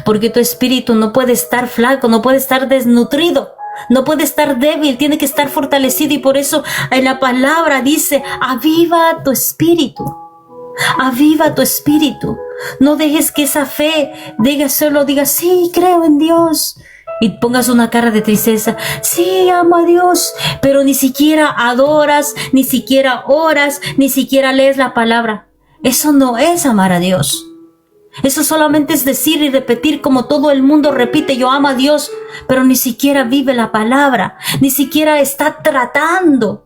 porque tu espíritu no puede estar flaco, no puede estar desnutrido, no puede estar débil, tiene que estar fortalecido. Y por eso en la palabra dice: aviva tu espíritu. Aviva tu espíritu. No dejes que esa fe solo diga: sí, creo en Dios, y pongas una cara de tristeza. Sí, amo a Dios, pero ni siquiera adoras, ni siquiera oras, ni siquiera lees la palabra. Eso no es amar a Dios. Eso solamente es decir y repetir, como todo el mundo repite: yo amo a Dios, pero ni siquiera vive la palabra, ni siquiera está tratando.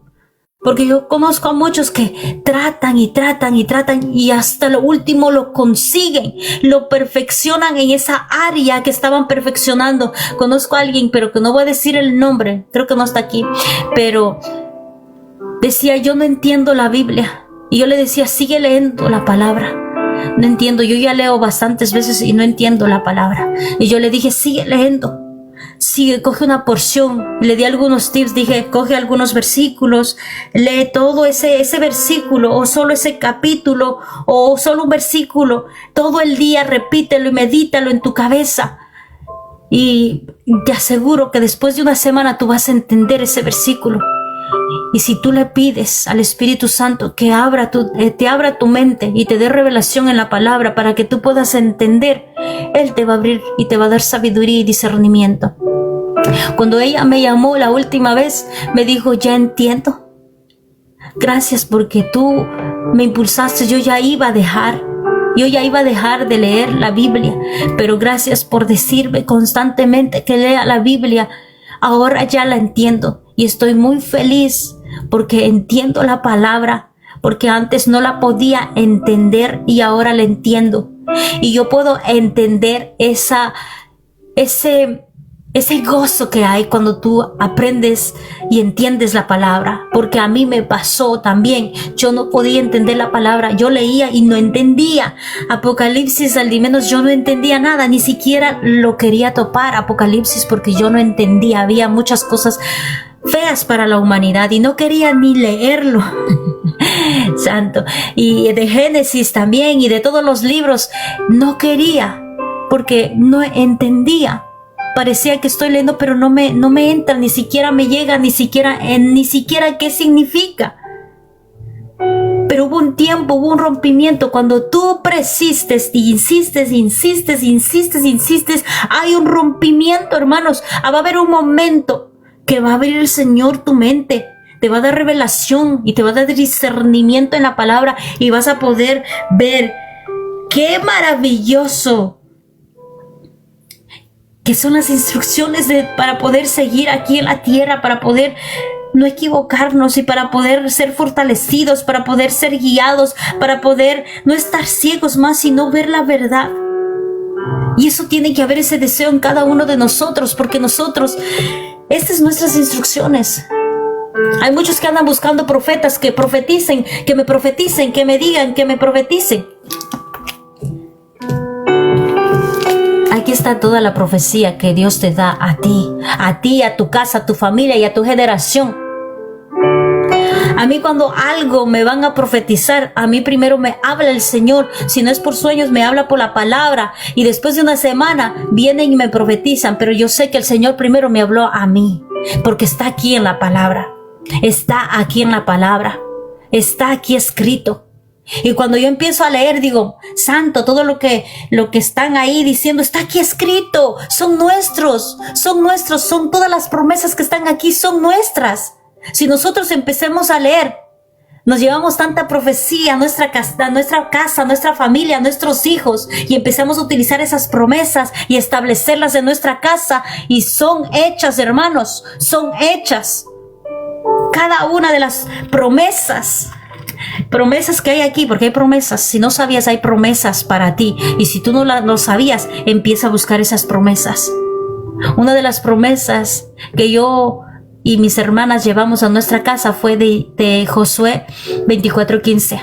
Porque yo conozco a muchos que tratan y tratan y tratan, y hasta lo último lo consiguen, lo perfeccionan en esa área que estaban perfeccionando. Conozco a alguien, pero que no voy a decir el nombre, creo que no está aquí, pero decía: yo no entiendo la Biblia. Y yo le decía: sigue leyendo la palabra. No entiendo, yo ya leo bastantes veces y no entiendo la palabra. Y yo le dije: sigue leyendo. Sigue, coge una porción. Le di algunos tips, dije: coge algunos versículos, lee todo ese versículo, o solo ese capítulo, o solo un versículo, todo el día, repítelo y medítalo en tu cabeza. Y te aseguro que después de una semana tú vas a entender ese versículo. Y si tú le pides al Espíritu Santo que te abra tu mente y te dé revelación en la palabra para que tú puedas entender, Él te va a abrir y te va a dar sabiduría y discernimiento. Cuando ella me llamó la última vez, me dijo: ya entiendo. Gracias, porque tú me impulsaste. Yo ya iba a dejar de leer la Biblia, pero gracias por decirme constantemente que lea la Biblia. Ahora ya la entiendo y estoy muy feliz porque entiendo la palabra, porque antes no la podía entender y ahora la entiendo. Y yo puedo entender ese gozo que hay cuando tú aprendes y entiendes la palabra, porque a mí me pasó también. Yo no podía entender la palabra, yo leía y no entendía. Apocalipsis, al menos yo no entendía nada, ni siquiera lo quería topar, Apocalipsis, porque yo no entendía. Había muchas cosas feas para la humanidad y no quería ni leerlo. Santo. Y de Génesis también, y de todos los libros, no quería, porque no entendía. Parecía que estoy leyendo, pero no me entra, ni siquiera me llega, ni siquiera qué significa. Pero hubo un tiempo, hubo un rompimiento. Cuando tú persistes y insistes, hay un rompimiento, hermanos. Va a haber un momento que va a abrir el Señor tu mente, te va a dar revelación y te va a dar discernimiento en la palabra, y vas a poder ver qué maravilloso que son las instrucciones para poder seguir aquí en la tierra, para poder no equivocarnos y para poder ser fortalecidos, para poder ser guiados, para poder no estar ciegos más, sino ver la verdad. Y eso tiene que haber, ese deseo en cada uno de nosotros, porque estas son nuestras instrucciones. Hay muchos que andan buscando profetas que profeticen, que me profeticen, que me digan, que me profeticen. Aquí está toda la profecía que Dios te da a ti, a tu casa, a tu familia y a tu generación. A mí cuando algo me van a profetizar, a mí primero me habla el Señor. Si no es por sueños, me habla por la palabra. Y después de una semana vienen y me profetizan. Pero yo sé que el Señor primero me habló a mí. Porque está aquí en la palabra. Está aquí en la palabra. Está aquí escrito. Y cuando yo empiezo a leer, digo, santo, todo lo que están ahí diciendo está aquí escrito. Son nuestros, son todas las promesas que están aquí, son nuestras. Si nosotros empecemos a leer, nos llevamos tanta profecía a nuestra casa, nuestra familia, a nuestros hijos, y empezamos a utilizar esas promesas y establecerlas en nuestra casa, y son hechas, hermanos, son hechas. Cada una de las promesas que hay aquí, porque hay promesas. Si no sabías, hay promesas para ti, y si tú no lo sabías, empieza a buscar esas promesas. Una de las promesas que yo y mis hermanas llevamos a nuestra casa fue de Josué 24:15,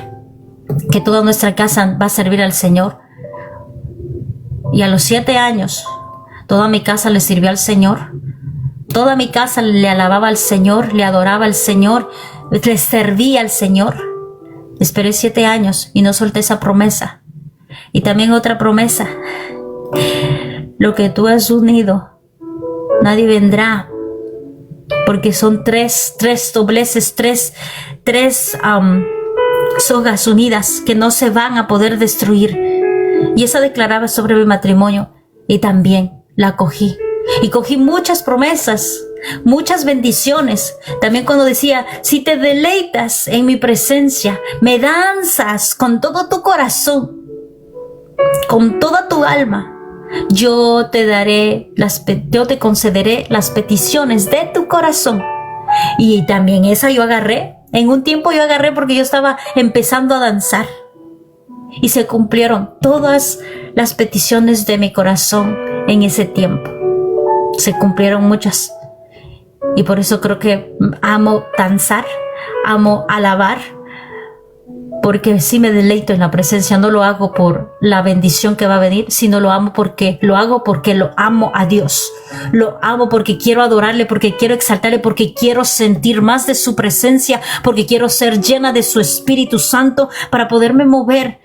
que toda nuestra casa va a servir al Señor. Y a los 7 años, toda mi casa le sirvió al Señor. Toda mi casa le alababa al Señor, le adoraba al Señor, le servía al Señor. Esperé 7 años y no solté esa promesa. Y también otra promesa: lo que tú has unido, nadie vendrá, porque son tres dobleces, tres sogas unidas que no se van a poder destruir. Y esa declaraba sobre mi matrimonio, y también la cogí. Y cogí muchas promesas, muchas bendiciones. También cuando decía, si te deleitas en mi presencia, me danzas con todo tu corazón, con toda tu alma, yo te concederé las peticiones de tu corazón. Y también esa yo agarré. En un tiempo yo agarré porque yo estaba empezando a danzar. Y se cumplieron todas las peticiones de mi corazón en ese tiempo. Se cumplieron muchas. Y por eso creo que amo danzar, amo alabar, porque sí me deleito en la presencia. No lo hago por la bendición que va a venir, sino lo hago porque lo amo a Dios. Lo amo porque quiero adorarle, porque quiero exaltarle, porque quiero sentir más de su presencia, porque quiero ser llena de su Espíritu Santo para poderme mover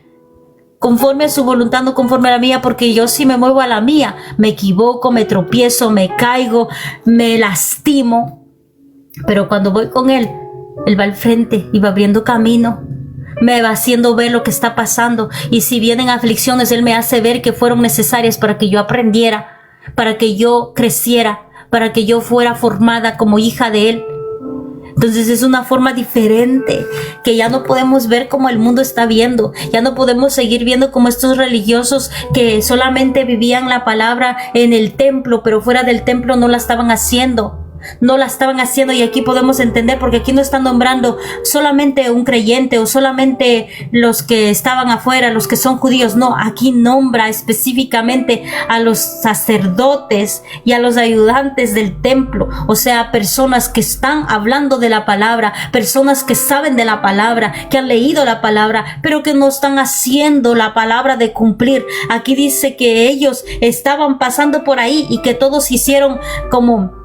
conforme a su voluntad, no conforme a la mía, porque yo si me muevo a la mía, me equivoco, me tropiezo, me caigo, me lastimo. Pero cuando voy con Él va al frente y va abriendo camino, me va haciendo ver lo que está pasando. Y si vienen aflicciones, Él me hace ver que fueron necesarias para que yo aprendiera, para que yo creciera, para que yo fuera formada como hija de Él. Entonces es una forma diferente, que ya no podemos ver como el mundo está viendo. Ya no podemos seguir viendo como estos religiosos que solamente vivían la palabra en el templo, pero fuera del templo no la estaban haciendo. Y aquí podemos entender, porque aquí no están nombrando solamente un creyente o solamente los que estaban afuera, los que son judíos. No, aquí nombra específicamente a los sacerdotes y a los ayudantes del templo. O sea, personas que están hablando de la palabra, personas que saben de la palabra, que han leído la palabra, pero que no están haciendo la palabra de cumplir. Aquí dice que ellos estaban pasando por ahí y que todos hicieron como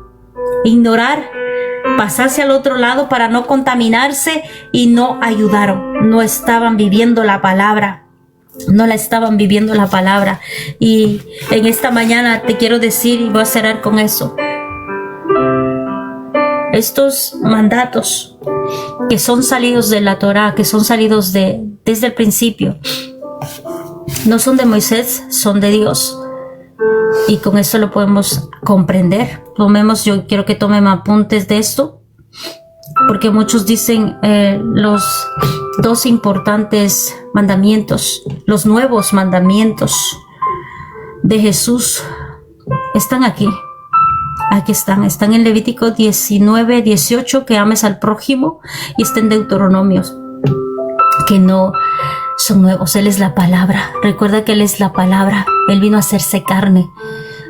ignorar, pasarse al otro lado para no contaminarse, y no ayudaron. No estaban viviendo la palabra. No la estaban viviendo la palabra. Y en esta mañana te quiero decir, y voy a cerrar con eso, estos mandatos que son salidos de la Torá, que son salidos desde el principio, no son de Moisés, son de Dios. Y con eso lo podemos comprender. Yo quiero que tomen apuntes de esto, porque muchos dicen los 2 importantes mandamientos, los nuevos mandamientos de Jesús están aquí. Aquí están en Levítico 19:18, que ames al prójimo, y está en Deuteronomio, que no son nuevos. Él es la palabra. Recuerda que Él es la palabra. Él vino a hacerse carne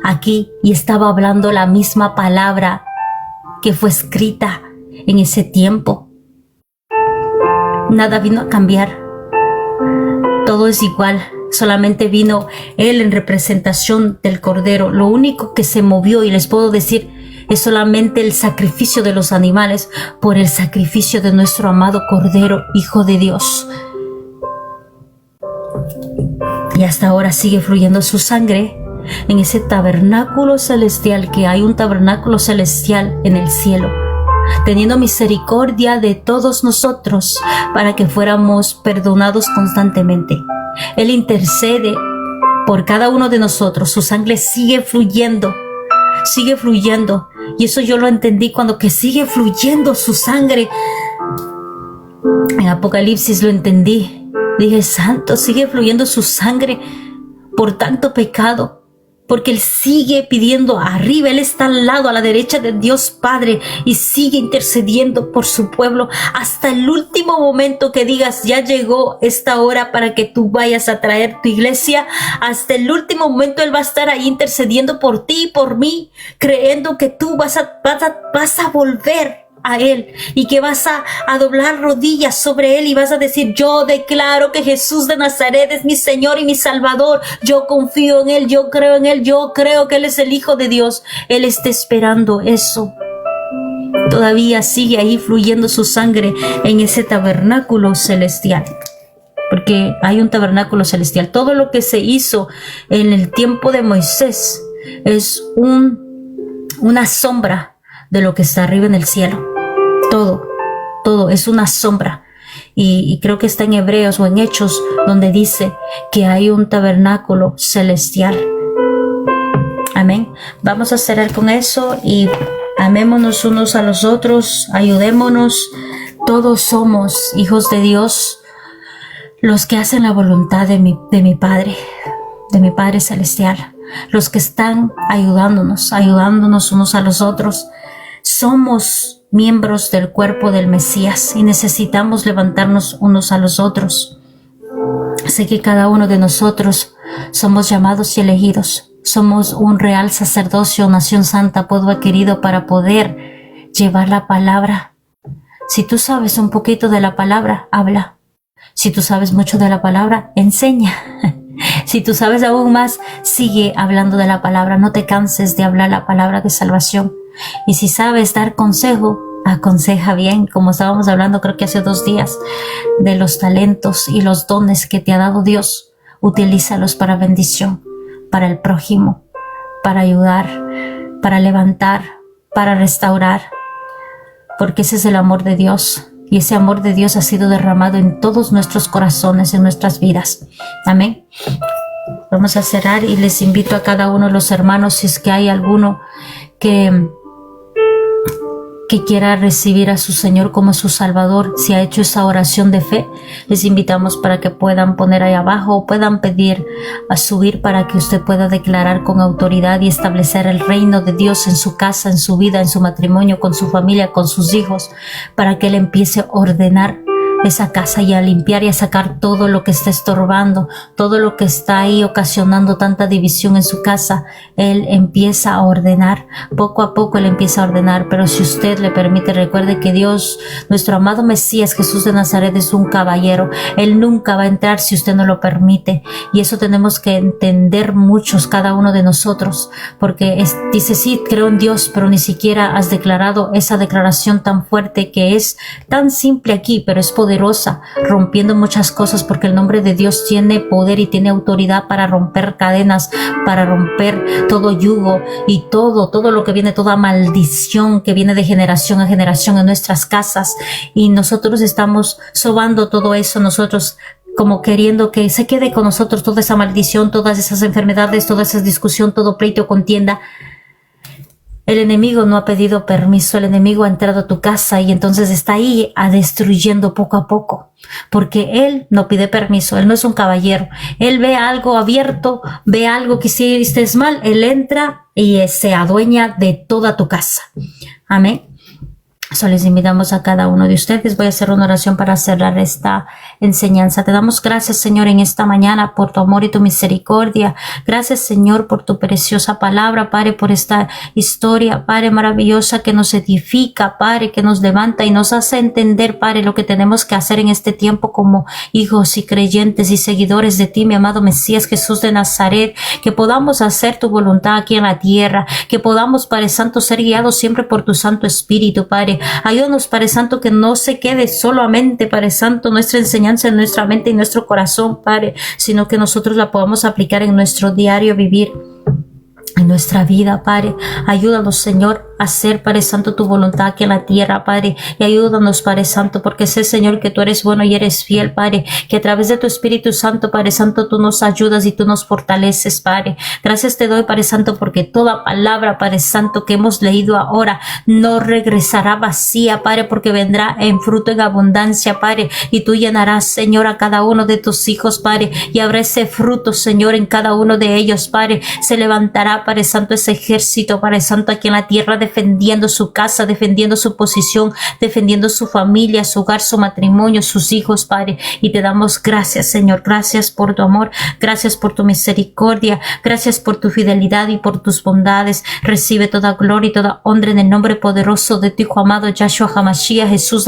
aquí y estaba hablando la misma palabra que fue escrita en ese tiempo. Nada vino a cambiar. Todo es igual. Solamente vino Él en representación del Cordero. Lo único que se movió, y les puedo decir es solamente el sacrificio de los animales por el sacrificio de nuestro amado Cordero, Hijo de Dios. Y hasta ahora sigue fluyendo su sangre en ese tabernáculo celestial, que hay un tabernáculo celestial en el cielo, teniendo misericordia de todos nosotros para que fuéramos perdonados constantemente. Él intercede por cada uno de nosotros. Su sangre sigue fluyendo, y eso yo lo entendí cuando que sigue fluyendo su sangre. En Apocalipsis lo entendí. Dije, santo, sigue fluyendo su sangre por tanto pecado, porque Él sigue pidiendo arriba. Él está al lado, a la derecha de Dios Padre, y sigue intercediendo por su pueblo hasta el último momento que digas, ya llegó esta hora para que tú vayas a traer tu iglesia. Hasta el último momento Él va a estar ahí intercediendo por ti y por mí, creyendo que tú vas a volver a Él, y que vas a doblar rodillas sobre Él y vas a decir, yo declaro que Jesús de Nazaret es mi Señor y mi Salvador. Yo confío en Él, yo creo en Él, yo creo que Él es el Hijo de Dios. Él está esperando eso. Todavía sigue ahí fluyendo su sangre en ese tabernáculo celestial, porque hay un tabernáculo celestial. Todo lo que se hizo en el tiempo de Moisés es una sombra de lo que está arriba en el cielo. Todo es una sombra. Y creo que está en Hebreos o en Hechos, donde dice que hay un tabernáculo celestial. Amén. Vamos a cerrar con eso y amémonos unos a los otros, ayudémonos. Todos somos hijos de Dios, los que hacen la voluntad de mi Padre celestial, los que están ayudándonos unos a los otros. Somos miembros del cuerpo del Mesías y necesitamos levantarnos unos a los otros. Sé que cada uno de nosotros somos llamados y elegidos. Somos un real sacerdocio, nación santa, pueblo adquirido para poder llevar la palabra. Si tú sabes un poquito de la palabra, habla. Si tú sabes mucho de la palabra, enseña. Si tú sabes aún más, sigue hablando de la palabra. No te canses de hablar la palabra de salvación. Y si sabes dar consejo, aconseja bien, como estábamos hablando creo que hace 2 días, de los talentos y los dones que te ha dado Dios. Utilízalos para bendición, para el prójimo, para ayudar, para levantar, para restaurar, porque ese es el amor de Dios. Y ese amor de Dios ha sido derramado en todos nuestros corazones, en nuestras vidas. Amén. Vamos a cerrar y les invito a cada uno de los hermanos, si es que hay alguno que quiera recibir a su Señor como su Salvador, si ha hecho esa oración de fe, les invitamos para que puedan poner ahí abajo o puedan pedir a subir para que usted pueda declarar con autoridad y establecer el reino de Dios en su casa, en su vida, en su matrimonio, con su familia, con sus hijos, para que Él empiece a ordenar esa casa y a limpiar y a sacar todo lo que está estorbando, todo lo que está ahí ocasionando tanta división en su casa. Él empieza a ordenar, poco a poco Él empieza a ordenar, pero si usted le permite, recuerde que Dios, nuestro amado Mesías Jesús de Nazaret, es un caballero. Él nunca va a entrar si usted no lo permite, y eso tenemos que entender muchos, cada uno de nosotros, porque dice, sí, creo en Dios, pero ni siquiera has declarado esa declaración tan fuerte que es tan simple aquí, pero es poderosa, rompiendo muchas cosas, porque el nombre de Dios tiene poder y tiene autoridad para romper cadenas, para romper todo yugo y todo lo que viene, toda maldición que viene de generación a generación en nuestras casas. Y nosotros estamos sobando todo eso, nosotros como queriendo que se quede con nosotros toda esa maldición, todas esas enfermedades, toda esa discusión, todo pleito, contienda. El enemigo no ha pedido permiso, el enemigo ha entrado a tu casa y entonces está ahí destruyendo poco a poco, porque él no pide permiso, él no es un caballero. Él ve algo abierto, ve algo que hiciste mal, él entra y se adueña de toda tu casa. Amén. So les invitamos a cada uno de ustedes. Voy a hacer una oración para cerrar esta enseñanza. Te damos gracias, Señor, en esta mañana por tu amor y tu misericordia. Gracias, Señor, por tu preciosa palabra, Padre, por esta historia, Padre, maravillosa que nos edifica, Padre, que nos levanta y nos hace entender, Padre, lo que tenemos que hacer en este tiempo como hijos y creyentes y seguidores de ti, mi amado Mesías Jesús de Nazaret, que podamos hacer tu voluntad aquí en la tierra, que podamos, Padre Santo, ser guiados siempre por tu Santo Espíritu, Padre. Ayúdanos, Padre Santo, que no se quede solamente, Padre Santo, nuestra enseñanza en nuestra mente y nuestro corazón, Padre, sino que nosotros la podamos aplicar en nuestro diario vivir, en nuestra vida, Padre. Ayúdanos, Señor, a hacer, Padre Santo, tu voluntad aquí en la tierra, Padre, y ayúdanos, Padre Santo, porque sé, Señor, que tú eres bueno y eres fiel, Padre, que a través de tu Espíritu Santo, Padre Santo, tú nos ayudas y tú nos fortaleces, Padre. Gracias te doy, Padre Santo, porque toda palabra, Padre Santo, que hemos leído ahora no regresará vacía, Padre, porque vendrá en fruto en abundancia, Padre, y tú llenarás, Señor, a cada uno de tus hijos, Padre, y habrá ese fruto, Señor, en cada uno de ellos, Padre. Se levantará, Padre Santo, ese ejército, Padre Santo, aquí en la tierra, defendiendo su casa, defendiendo su posición, defendiendo su familia, su hogar, su matrimonio, sus hijos, Padre. Y te damos gracias, Señor. Gracias por tu amor, gracias por tu misericordia, gracias por tu fidelidad y por tus bondades. Recibe toda gloria y toda honra en el nombre poderoso de tu Hijo amado, Yahshua HaMashiach, Jesús